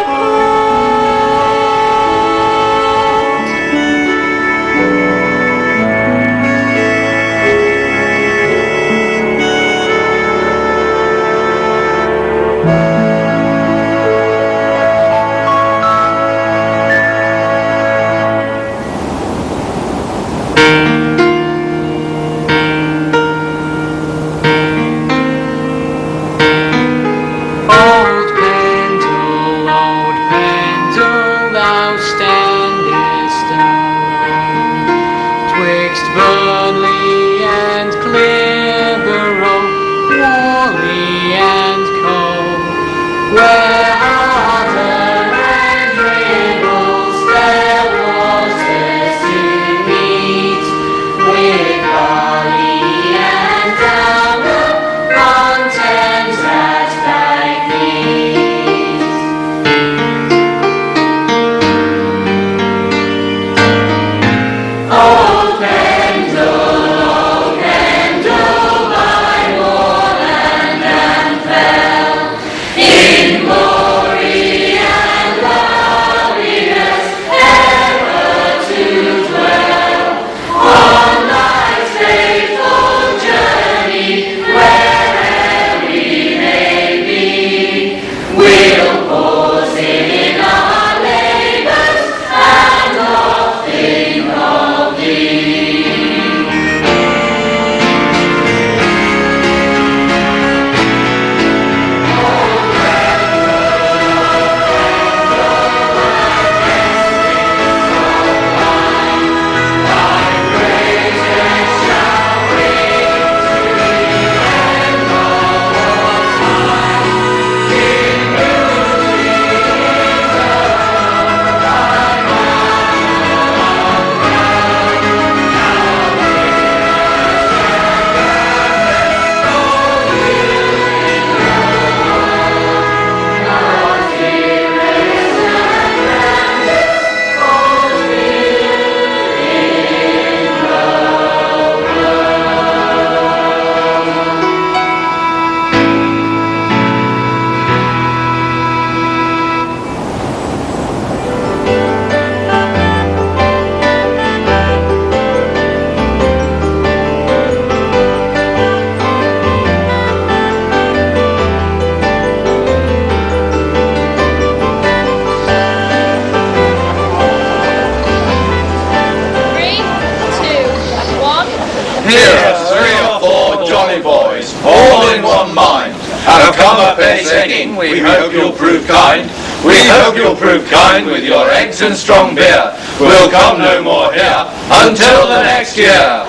S11: boys, all in one mind, have come a pace egging, we hope you'll prove kind. We hope you'll prove kind with your eggs and strong beer. We'll come no more here until the next year.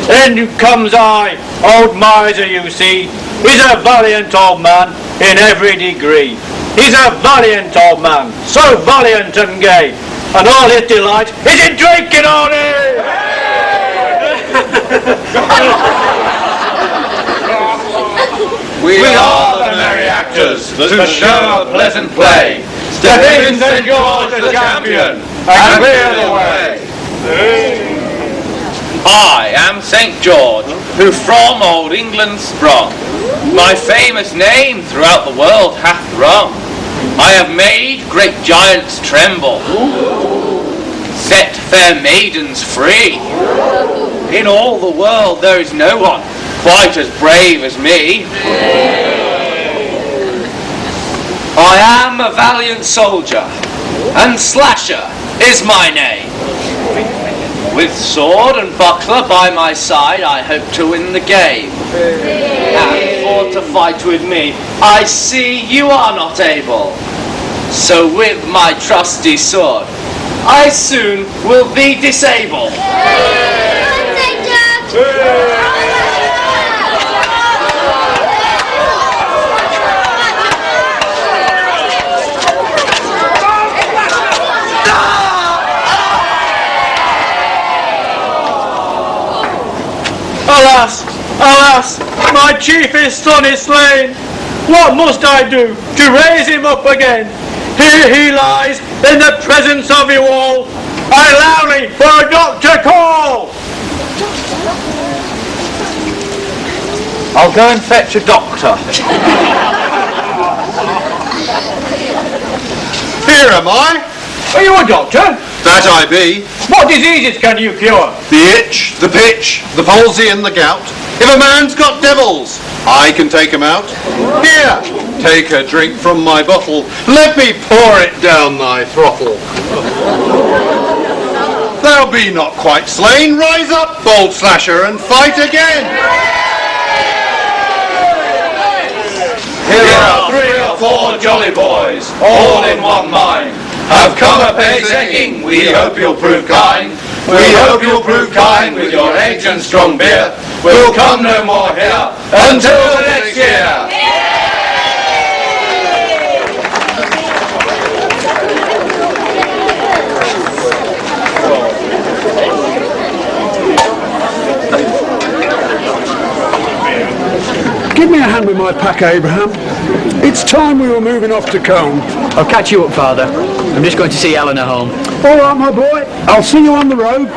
S15: Then comes I, old miser you see. He's a valiant old man in every degree. He's a valiant old man, so valiant and gay, and all his delight is in drinking on it.
S11: We are the merry actors to show a pleasant play. Step in, St. George the champion, and clear the way.
S16: I am St. George, who from old England sprung. My famous name throughout the world hath rung. I have made great giants tremble, set fair maidens free. In all the world there is no one quite as brave as me. I am a valiant soldier, and Slasher is my name. With sword and buckler by my side, I hope to win the game. And for to fight with me, I see you are not able. So with my trusty sword, I soon will be disabled.
S15: Alas, alas, my chiefest son is slain. What must I do to raise him up again? Here he lies in the presence of you all. I loudly for a doctor call.
S10: I'll go and fetch a doctor.
S17: Here am I.
S15: Are you a doctor?
S17: That I be.
S15: What diseases can you cure?
S17: The itch, the pitch, the palsy and the gout. If a man's got devils, I can take 'em out. Here, take a drink from my bottle. Let me pour it down thy throttle. Thou be not quite slain. Rise up, bold Slasher, and fight again.
S11: Here are 3 or 4 jolly boys, all in one mind, have come a pace egging, we hope you'll prove kind. We hope you'll prove kind with your eggs and strong beer. We'll come no more here until the next year.
S4: Give me a hand with my pack, Abraham. It's time we were moving off to Combe.
S15: I'll catch you up, Father. I'm just going to see Eleanor home.
S4: All right, my boy. I'll see you on the road.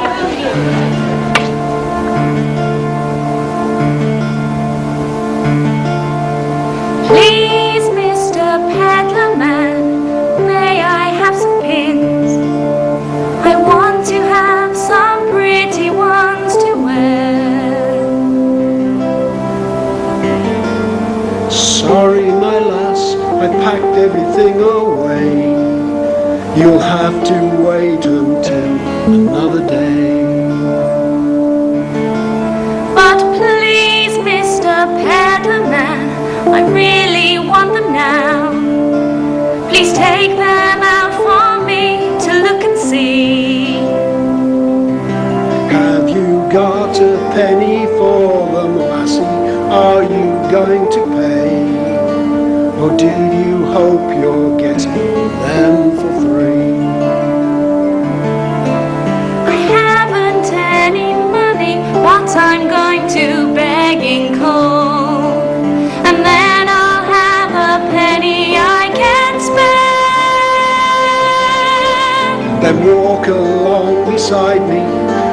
S3: Please, Mr. Peddler Man, may I have some pins? I want to have some pretty ones to wear.
S4: Sorry, my lass, I packed everything away. You'll have to wait until another day.
S3: But please, Mr. Peddler Man, I really want them now. Please take them out for me to look and see.
S4: Have you got a penny for them, lassie? Are you going to pay? Or do you hope you're getting them for free?
S3: I haven't any money, but I'm going to begging coal, and then I'll have a penny I can spare.
S4: Then walk along beside me,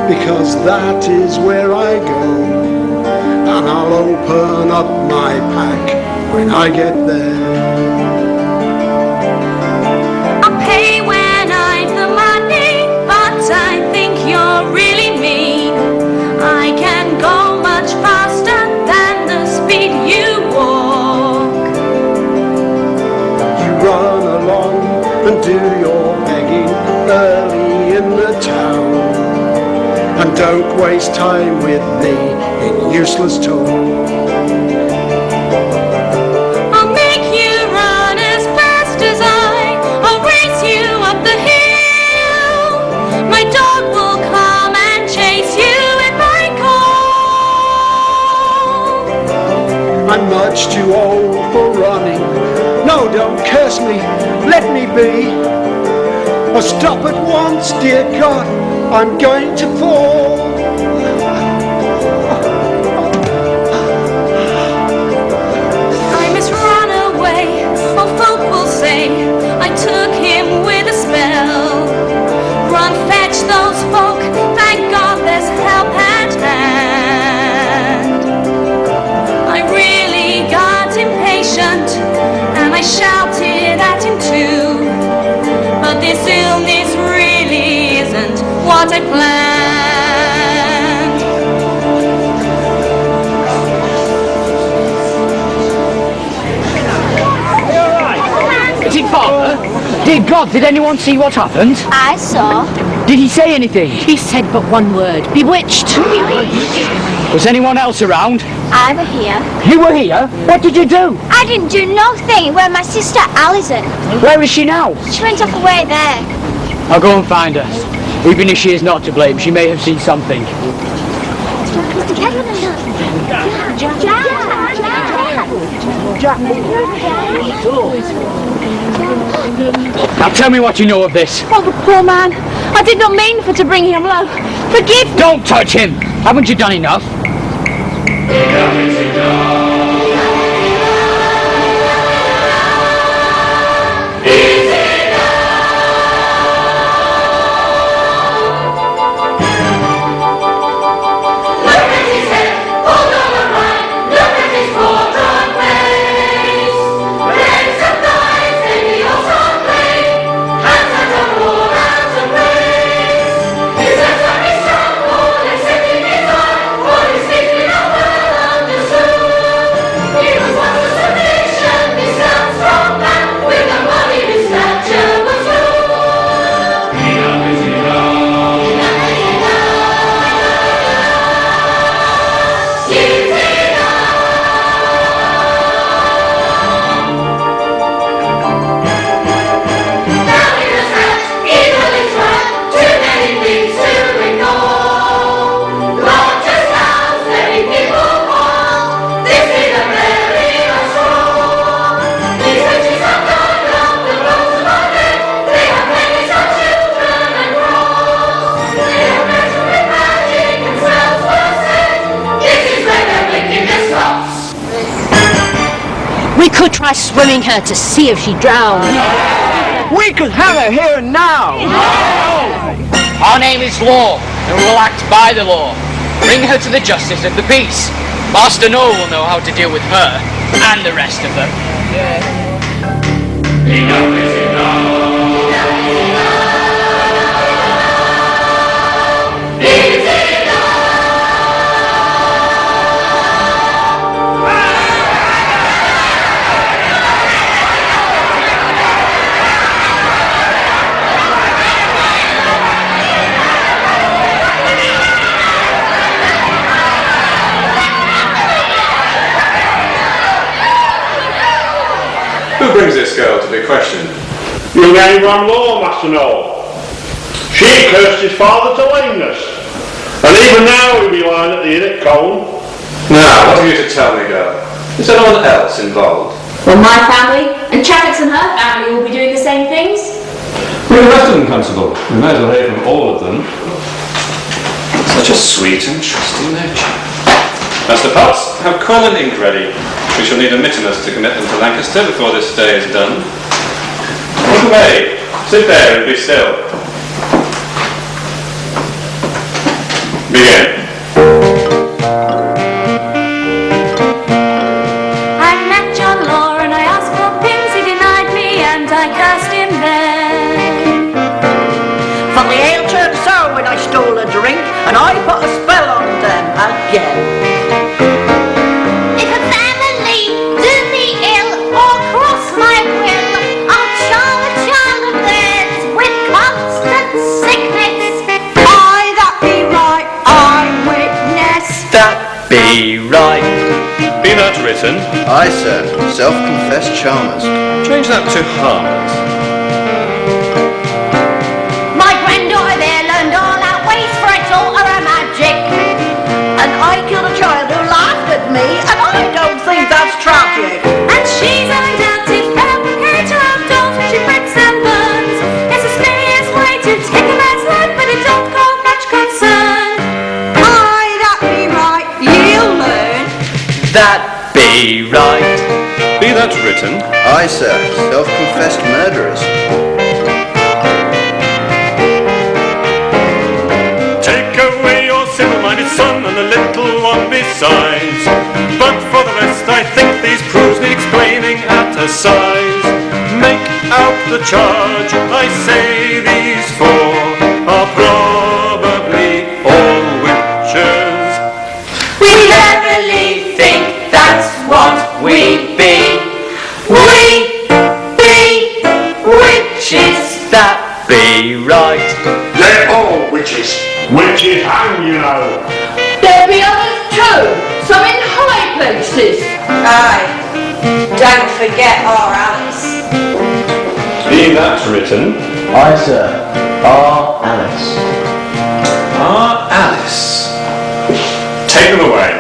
S4: because that is where I go, and I'll open up my pack when I get there.
S3: I'll pay when I've the money, but I think you're really mean. I can go much faster than the speed you walk.
S4: You run along and do your begging early in the town, and don't waste time with me in useless talk.
S3: I'll make you run as fast as I'll race you up the hill. My dog will come and chase you at my call.
S4: I'm much too old for running. No, don't curse me, let me be. Or stop at once, dear God, I'm going to fall.
S3: I must run away, or folk will say I took him with a spell. Run, fetch those folk, thank God there's help at hand. I really got impatient, and I shouted at him too. But this illness really isn't what I planned.
S18: Is it Father? Dear God, did anyone see what happened?
S14: I saw.
S18: Did he say anything?
S8: He said but one word. Bewitched.
S18: Was anyone else around?
S14: I were here.
S18: You were here? What did you do?
S14: I didn't do nothing. Where my sister Alison.
S18: Where is she now?
S14: She went off away there.
S18: I'll go and find her. Even if she is not to blame, she may have seen something. Now tell me what you know of this.
S8: Oh, the poor man. I did not mean for to bring him low. Forgive me.
S18: Don't touch him! Haven't you done enough?
S8: We could try swimming her to see if she drowned.
S18: We could have her here and now.
S19: Our name is Law, and we will act by the law. Bring her to the justice of the peace. Master Noel will know how to deal with her and the rest of them.
S3: Enough is enough.
S12: Who brings this girl to be questioned?
S7: Young Abraham Law, Master Noel. She cursed his father to lameness. And even now he'll be lying at the inn at Colne.
S12: Now, what have you to tell me, girl? Is anyone else involved?
S20: Well, my family and Chattox and her family will be doing the same things.
S12: Well, the rest of them, Constable. We might as well hear from all of them. Such a sweet and trusting nature.
S11: Master Potts, have quill and ink ready. We shall need a mittimus to commit them to Lancaster before this stay is done. Look away. Sit there and be still. Begin.
S3: I met John Law and I asked for things, he denied me and I cursed him then.
S21: For the ale turned sour when I stole a drink, and I put a spell on them again.
S14: If a family do me ill or cross my will, I'll charm a child of theirs with constant sickness.
S21: Aye, that be right.
S16: be right.
S11: Be that written?
S1: Aye, sir. Self-confessed charmers.
S11: Change that to harmers.
S14: My granddaughter there learned all that ways for a daughter of magic.
S21: And I killed a child who laughed at me, and I don't think that's tragic.
S5: And she's undoubted fabricator of dolls when she breaks and burns. It's the smeariest way to take a man's life, but it don't cause much concern.
S21: Aye, that be right, you'll learn.
S16: That be right.
S11: Be that written?
S1: Aye, sir. Self-confessed murderers.
S11: Take away your simple-minded son and the little one besides. But for the rest, I think these proofs need explaining at a size. Make out the charge. I say these four are probably all witches.
S5: We verily think that's what we be. We be witches.
S16: That be right.
S10: They're all witches. Witches hang, you know.
S21: There be others too, some in high places.
S6: Aye. Don't forget our Alice.
S11: Be that written?
S1: Aye, sir. Our Alice.
S11: Our Alice. Take them away.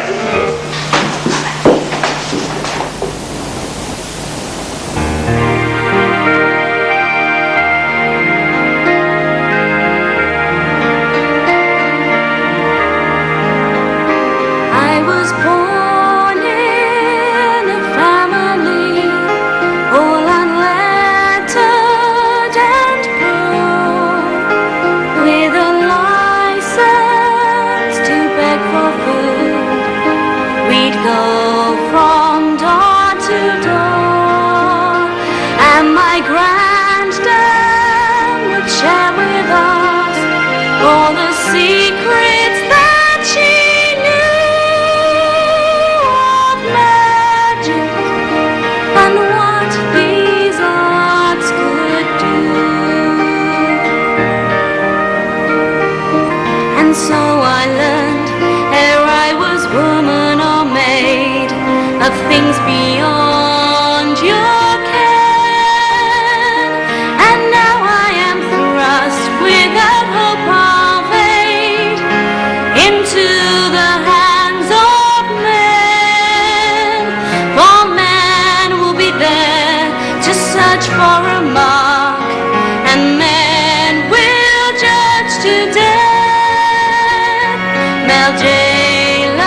S5: I was born in a family all unlettered and poor, with a license to beg for food. We'd go from door to door, and my granddam would share with us all the secrets that she and what these arts could do. And so I learned ere I was woman or maid of things beyond your ken. And now I am thrust without hope of aid into the hands of men. For men will be there to search for a mark, and men will judge to death. Male jailers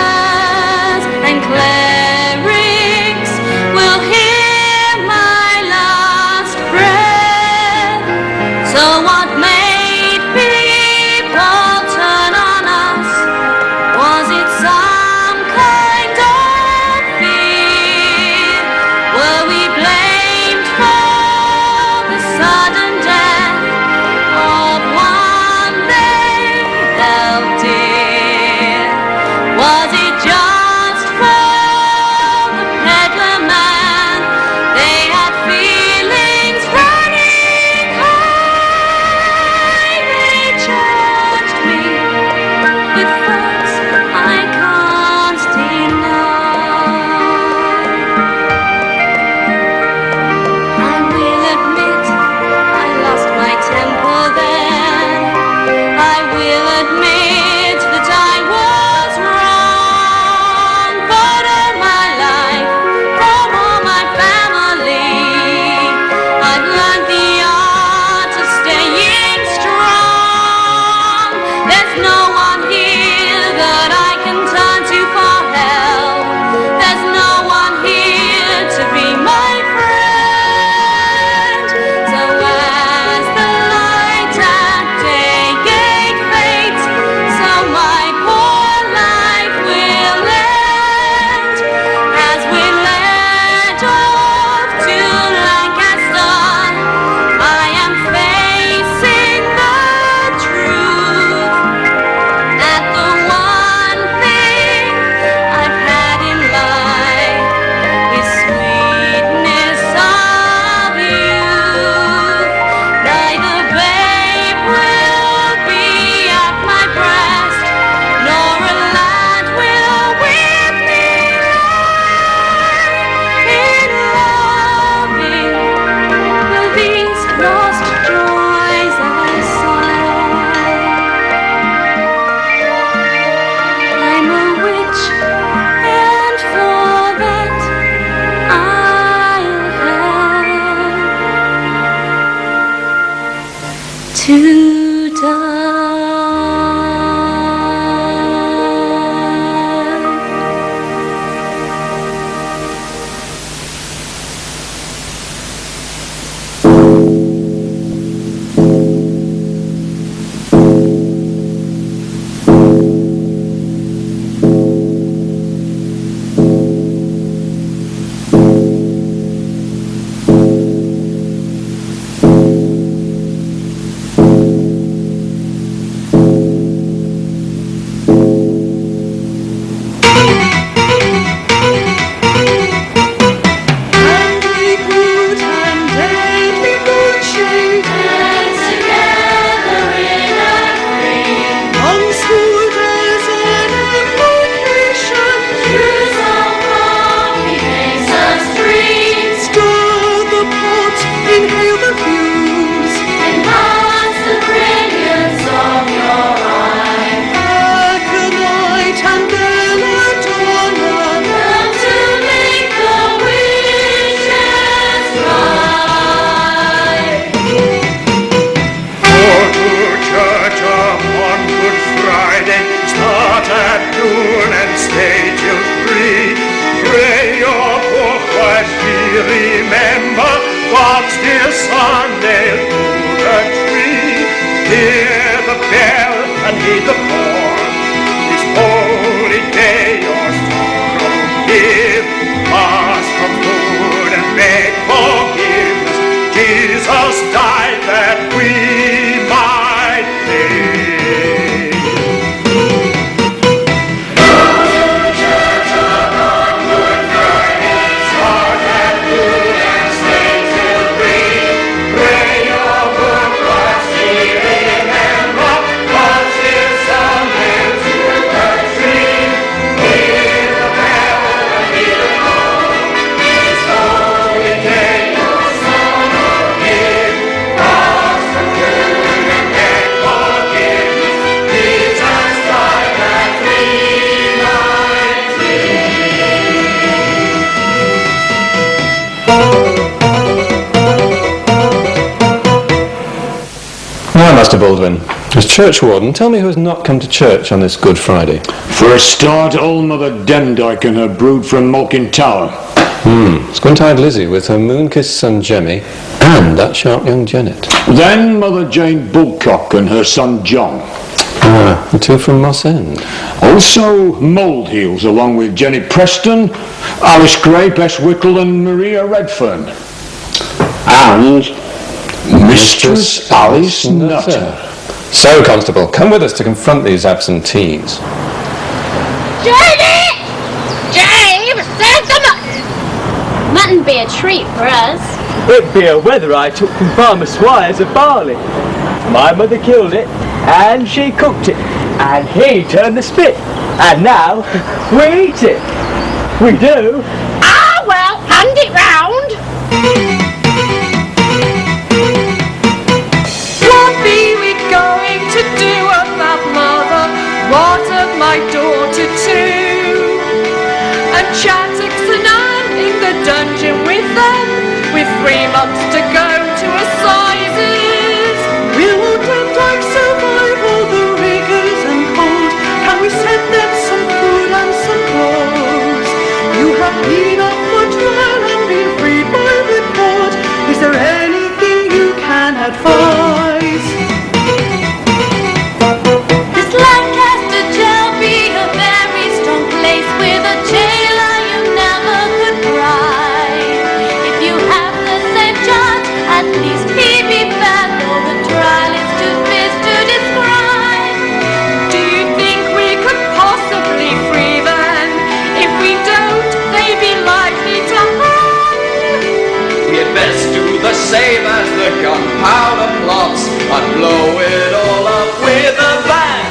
S5: and clerics will hear my last breath. So what made people turn on us? Was it some kind of fear? Were we blamed for the
S7: Bob's dear son nailed to the tree. Hear the bell and heed the call. This holy day your sorrow give. Ask for food and beg forgiveness. Jesus died that we might live.
S12: Now, Master Baldwin, as churchwarden, tell me who has not come to church on this Good Friday.
S15: For a start, old Mother Demdike and her brood from Malkin Tower.
S12: Squint-eyed Lizzie with her moon-kissed son Jemmy and that sharp young Janet.
S15: Then Mother Jane Bullcock and her son John.
S12: The two from Moss End.
S15: Also Moleheels, along with Jenny Preston, Alice Gray, Bess Whittle and Maria Redfern. And Mistress Alice Nutter.
S12: So, Constable, come with us to confront these absentees.
S14: Janet! James, there's some mutton be a treat for us.
S9: It be a wether I took from Farmer Squires of Barley. My mother killed it, and she cooked it, and he turned the spit, and now we eat it. We do.
S14: Ah, well, hand it round.
S5: What be we going to do about mother? What of my daughter too? And Chattox and Anne in the dungeon with them, with 3 months to go to assizes.
S2: Will old Demdike survive all the rigours and cold? Can we send them some food and some clothes? You have been up for trial and been freed by the court. Is there anything you can advise?
S3: This Lancaster jail be a very strong place with a jailer you never could bribe. If you have the same judge, at least he be bad, though the trial is too fierce to describe.
S5: Do you think we could possibly free them? If we don't, they be likely to hang.
S16: We had best do the same as the gunpowder plots and blow it all up with a bang.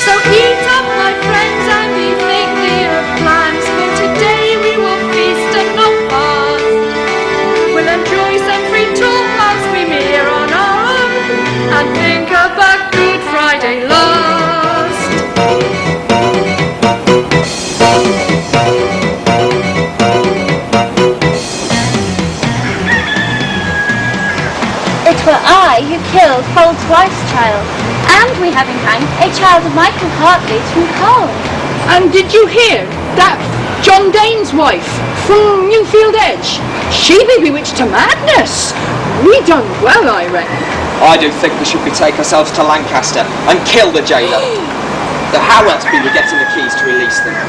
S5: So eat up, my friends, and bethink thee of plans. For today we will feast and not fast. We'll enjoy some free talk as we mere on our own, and think of that Good Friday last.
S13: It were I who killed Holdswife's child, and we have in hand a child of Michael Hartley's from Cole.
S8: And did you hear that John Dane's wife from Newfield Edge? She be bewitched to madness. We done well, I reckon.
S16: I do think we should betake ourselves to Lancaster and kill the jailer. Though how else be we getting the keys to release them?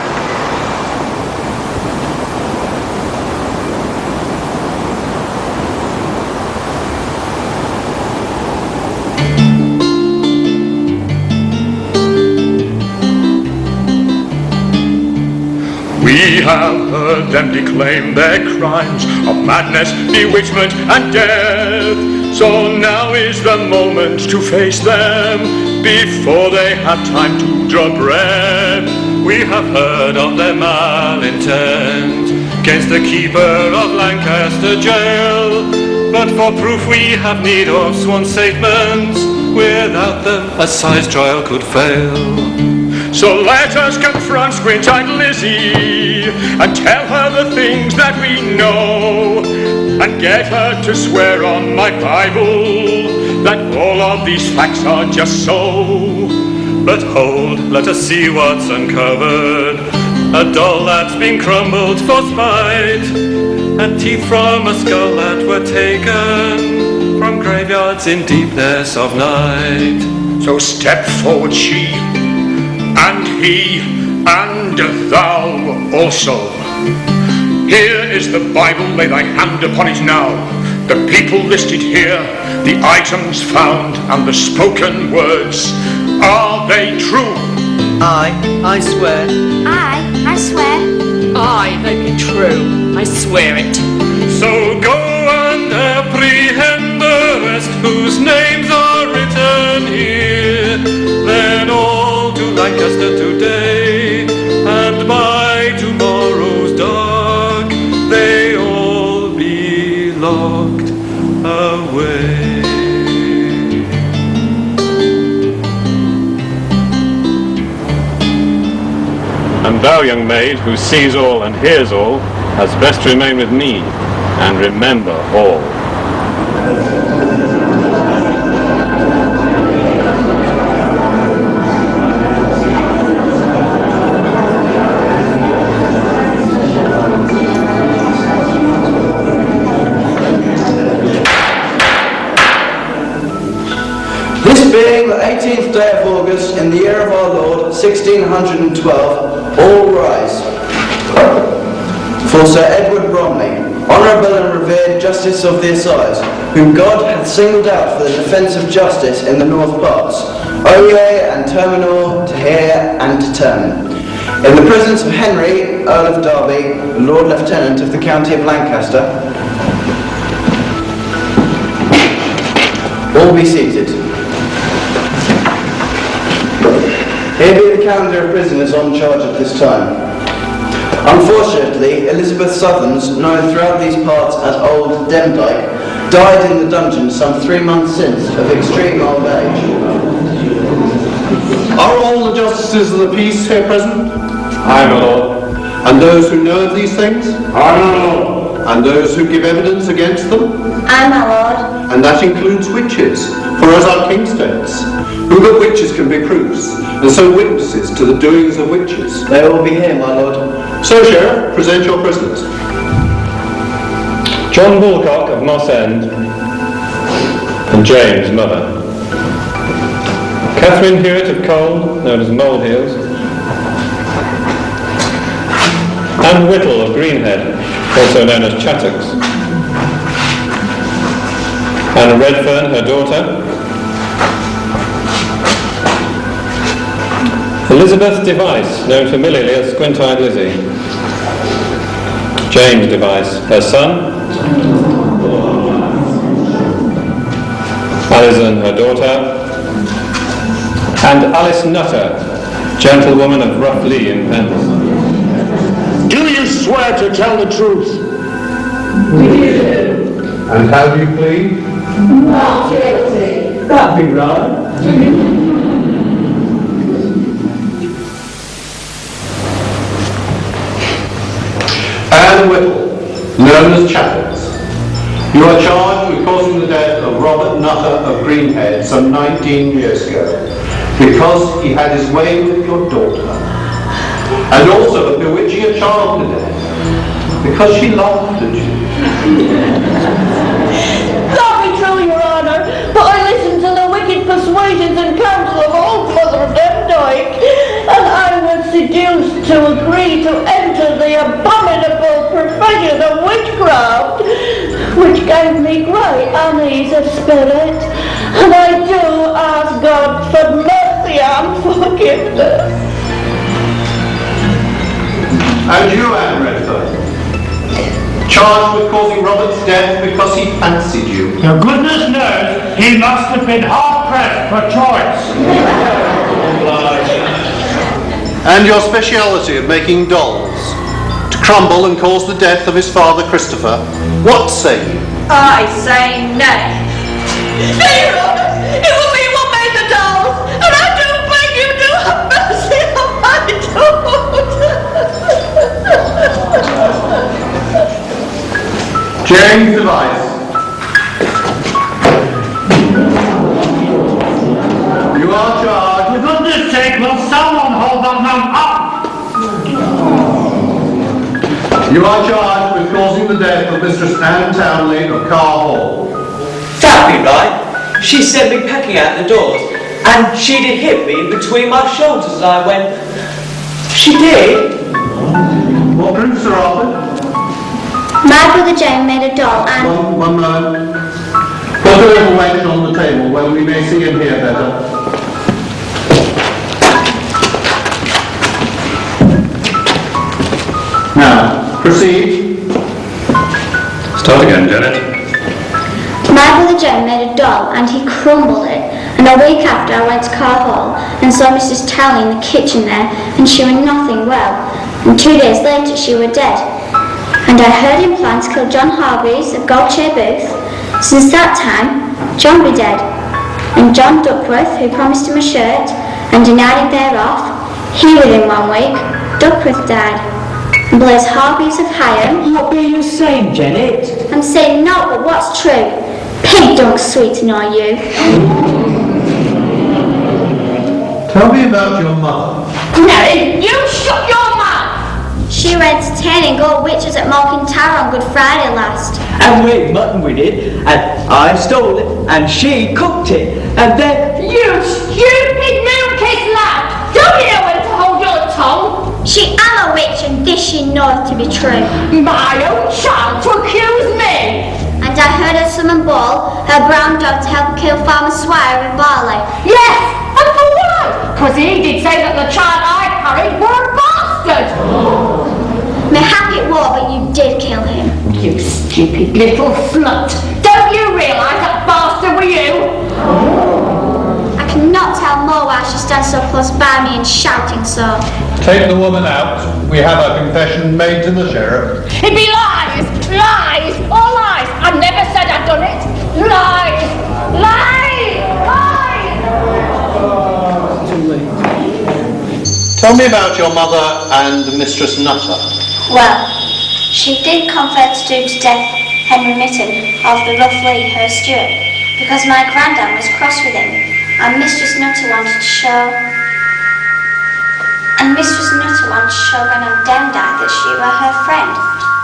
S7: We have heard them declaim their crimes of madness, bewitchment and death. So now is the moment to face them before they have time to draw breath. We have heard of their malintent against the keeper of Lancaster jail, but for proof we have need of sworn statements. Without them a size trial could fail. So let us confront Squint-eyed Lizzie and tell her the things that we know, and get her to swear on my Bible that all of these facts are just so. But hold, let us see what's uncovered.
S11: A doll that's been crumbled for spite, and teeth from a skull that were taken from graveyards in deepness of night.
S7: So step forward she, and he, and thou also. Here is the Bible, lay thy hand upon it now. The people listed here, the items found, and the spoken words, are they true?
S2: I swear.
S5: I swear.
S8: They be true. I swear it.
S11: So go and apprehend the rest whose names are written here. Then all to Lancaster today, and by tomorrow's dark they all be locked away.
S12: And thou, young maid, who sees all and hears all, has best remain with me, and remember all.
S1: This being the 18th day of August in the year of our Lord, 1612, all rise. For Sir Edward Bromley, honourable and revered Justice of the Assize, whom God hath singled out for the defence of justice in the North Parts, Oyè and Terminor to hear and determine. In the presence of Henry, Earl of Derby, Lord Lieutenant of the County of Lancaster, all be seated. Here be the calendar of prisoners on charge at this time. Unfortunately, Elizabeth Southerns, known throughout these parts as Old Demdike, died in the dungeon some 3 months since of extreme old age.
S17: Are all the justices of the peace here present?
S12: Aye, my lord.
S17: And those who know of these things?
S12: Aye, my lord.
S17: And those who give evidence against them?
S13: Aye, my lord.
S17: And that includes witches, for as our king states, who but witches can be proofs, and so witnesses to the doings of witches?
S1: They will be here, my lord.
S17: So, Sheriff, present your prisoners.
S12: John Woolcock of Moss End, and James, mother. Catherine Hewitt of Cole, known as Moleheels. Anne Whittle of Greenhead, also known as Chattocks. Anne Redfern, her daughter. Elizabeth Device, known familiarly as Squint-Eyed Lizzie. James Device, her son. Alison, her daughter. And Alice Nutter, gentlewoman of Rough Lee in Pence.
S7: Do you swear to tell the truth?
S17: We do. And how do you plead?
S21: Not guilty.
S9: That'd be right.
S17: Anne Whittle, known as Chattocks. You are charged with causing the death of Robert Nutter of Greenhead some 19 years ago, because he had his way with your daughter, and also of bewitching a child to death, because she laughed at you.
S21: Not be true, Your Honour, but I listened to the wicked persuasions and counsel of old Mother Demdike, and I was seduced to agree to enter the abominable profession of witchcraft, which gave me great unease of spirit, and I do ask God for mercy and forgiveness.
S17: And you, Anne Redfern, charged with causing Robert's death because he fancied you.
S7: Your goodness knows he must have been hard-pressed for choice.
S17: And your speciality of making dolls, to crumble and cause the death of his father Christopher. What say you?
S5: I say nay.
S21: Your Honour, it was me what made the dolls, and I do beg you to have mercy on my daughter.
S17: James Device. You are charged.
S7: For goodness sake, will someone hold that man up?
S17: You are charged with causing the death of Mistress Anne Townley of Carr Hall.
S9: That'd be right. She sent me pecking out the doors, and she did hit me in between my shoulders as I went. She did.
S17: What proofs are offered?
S13: My brother James made a doll and...
S17: One moment. Put the little wench on the table where we may see and hear better. Now, proceed.
S12: Start again, Janet.
S13: My brother James made a doll and he crumbled it, and a week after I went to Carr Hall and saw Mrs. Townley in the kitchen there, and she was nothing well, and 2 days later she was dead. And I heard him plan to kill John Hargreaves of Goldshire Booth. Since that time, John be dead, and John Duckworth, who promised him a shirt and denied it thereof, he within 1 week, Duckworth died. And Blaise Hargreaves of Higham...
S9: What be you saying, Janet?
S13: I'm saying not, but what's true. Pig don't sweeten are you.
S17: Tell me about your mother.
S21: Nelly, you shut your mouth!
S13: She were entertaining gold witches at Malkin Tower on Good Friday last.
S9: And we ate mutton we did, and I stole it, and she cooked it, and then...
S21: You stupid milk-kissed lad! Don't you know when to hold your tongue?
S13: She am a witch, and this she knoweth to be true.
S21: My own child to accuse me!
S13: And I heard her summon Ball, her brown dog, to help kill Farmer Swire with barley.
S21: Yes, and for why? Because he did say that the child I carried were a bastard!
S13: Mayhap it war, but you did kill him.
S21: You stupid little slut! Don't you realise that bastard were you?
S13: I cannot tell more why she stands so close by me and shouting so.
S17: Take the woman out. We have a confession made to the sheriff.
S21: It be lies! Lies! All lies! I never said I'd done it! Lies! Lies! Lies!
S17: Tell me about your mother and Mistress Nutter.
S13: Well, she did confess to do to death Henry Mitten of the Rough Lee, her steward, because my granddad was cross with him, and Mistress Nutter wanted to show Grandam Demdike that she were her friend.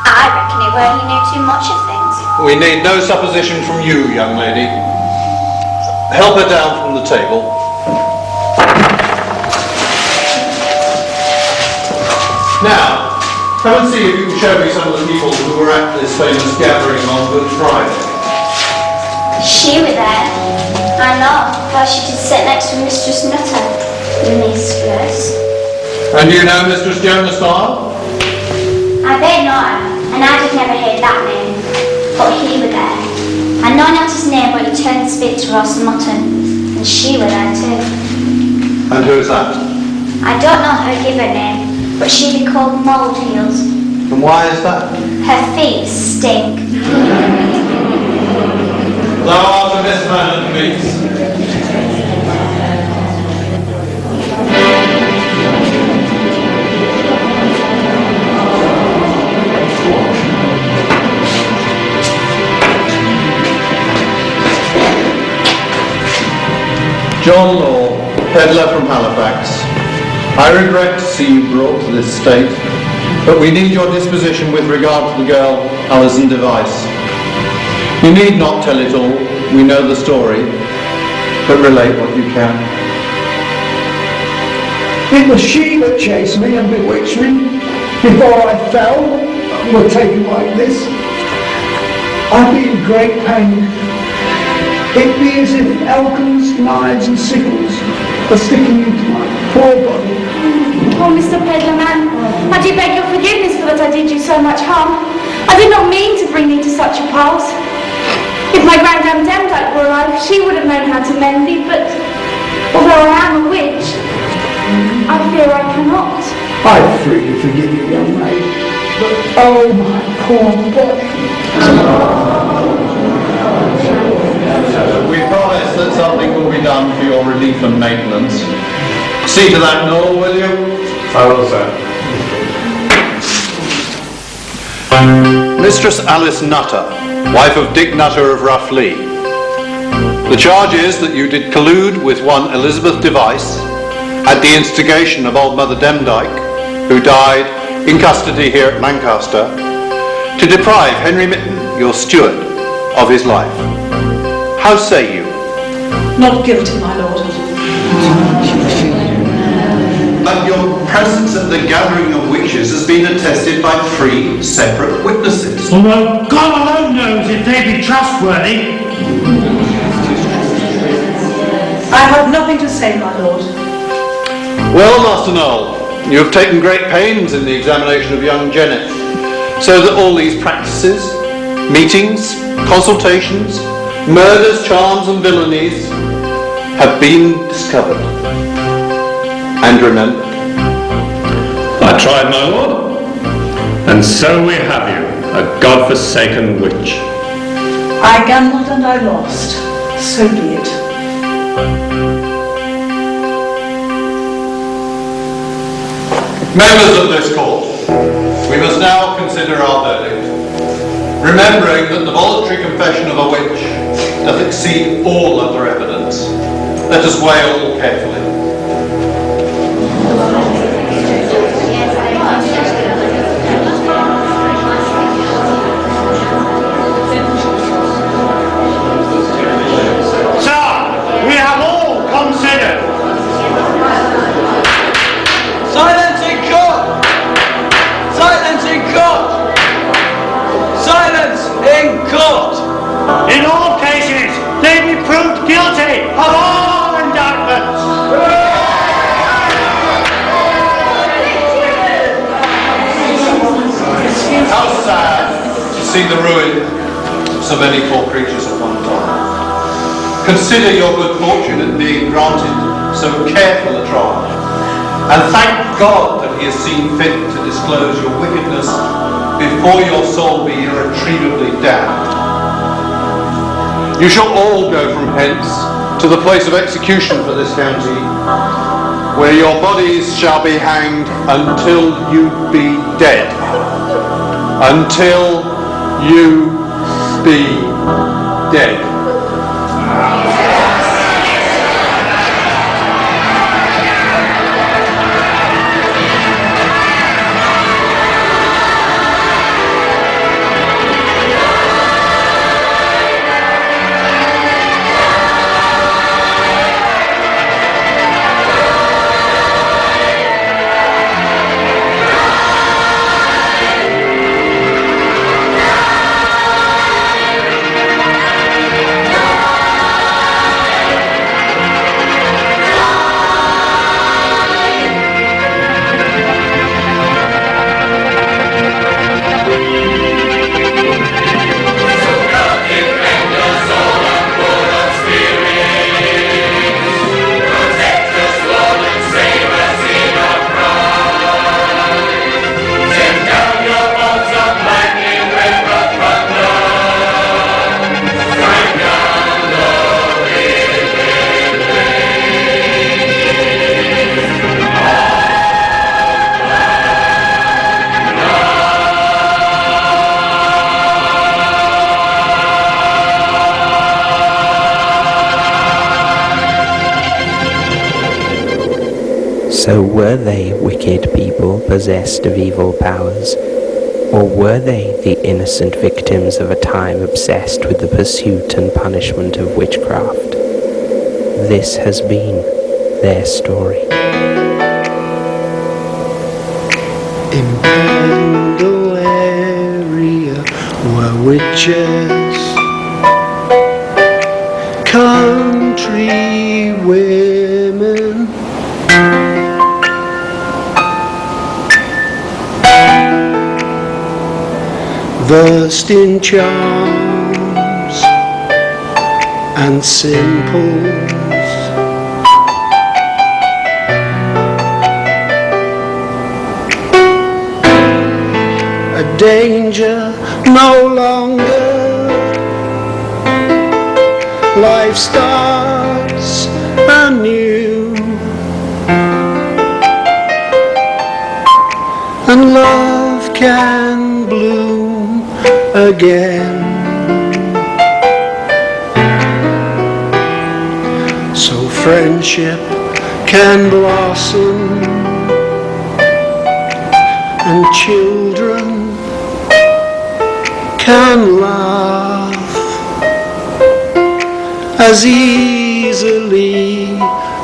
S13: I reckon it were he knew too much of things.
S17: We need no supposition from you, young lady. Help her down from the table. Now, come and see if you can show me some of the people who were at this famous gathering on Good Friday.
S13: She were there. I know, why she did sit next to Mistress Nutter. Mistress.
S17: And you know Mistress Jonas Lyle?
S13: I bet not, and I did never hear that name. But he were there. I know not his name, but he turned to speak to roast mutton, and she were there too.
S17: And who is that?
S13: I don't know her given name, but she be called Mould Heels.
S17: And why is that?
S13: Her feet stink.
S17: Thou art a misman of meats. John Law, peddler from Halifax. I regret to see you brought to this state, but we need your disposition with regard to the girl, Alison Device. You need not tell it all, we know the story, but relate what you can.
S4: It was she that chased me and bewitched me before I fell and were taken like this. I've been in great pain. It be as if elkins, knives and sickles are sticking into my poor body.
S5: Oh, Mr. Pedlar Man, I do beg your forgiveness for that I did you so much harm. I did not mean to bring thee to such a pass. If my Grandam Demdike were alive, she would have known how to mend thee, but although I am a witch, I fear I cannot.
S4: I freely forgive you, young maid, but oh, my poor body.
S17: We promise that something will be done for your relief and maintenance. See to that, Noel, will you? I will, sir. Mistress Alice Nutter, wife of Dick Nutter of Rough Lee. The charge is that you did collude with one Elizabeth Device at the instigation of old Mother Demdike, who died in custody here at Lancaster to deprive Henry Mitten, your steward, of his life. How say you?
S18: Not guilty, my lord.
S17: And your presence at the gathering of witches has been attested by 3 separate witnesses.
S22: Although God alone knows if they be trustworthy.
S18: I have nothing to say, my lord.
S17: Well, Master Noel, you have taken great pains in the examination of young Jennet, so that all these practices, meetings, consultations, murders, charms and villainies have been discovered and remembered.
S11: I tried, my lord, and so we have you, a god-forsaken witch.
S18: I gambled and I lost. So be it.
S17: Members of this court, we must now consider our verdict, remembering that the voluntary confession of a witch doth exceed all other evidence. Let us weigh all carefully.
S22: Sir, we have all considered.
S9: Silence in court! Silence in court! Silence in court!
S22: In all cases, they be proved guilty of all indictments.
S17: How sad to see the ruin of so many poor creatures at one time. Consider your good fortune in being granted so careful a trial, and thank God that he has seen fit to disclose your wickedness before your soul be irretrievably damned. You shall all go from hence to the place of execution for this county, where your bodies shall be hanged until you be dead. Until you be dead.
S23: So were they wicked people possessed of evil powers, or were they the innocent victims of a time obsessed with the pursuit and punishment of witchcraft? This has been their story.
S24: In Pendle area were witches, country women, versed in charms and simples, a danger no longer. Life starts anew, and love can bloom again. So friendship can blossom and children can laugh as easily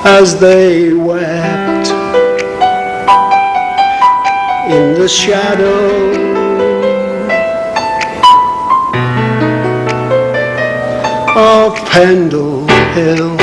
S24: as they wept in the shadow of Pendlehill.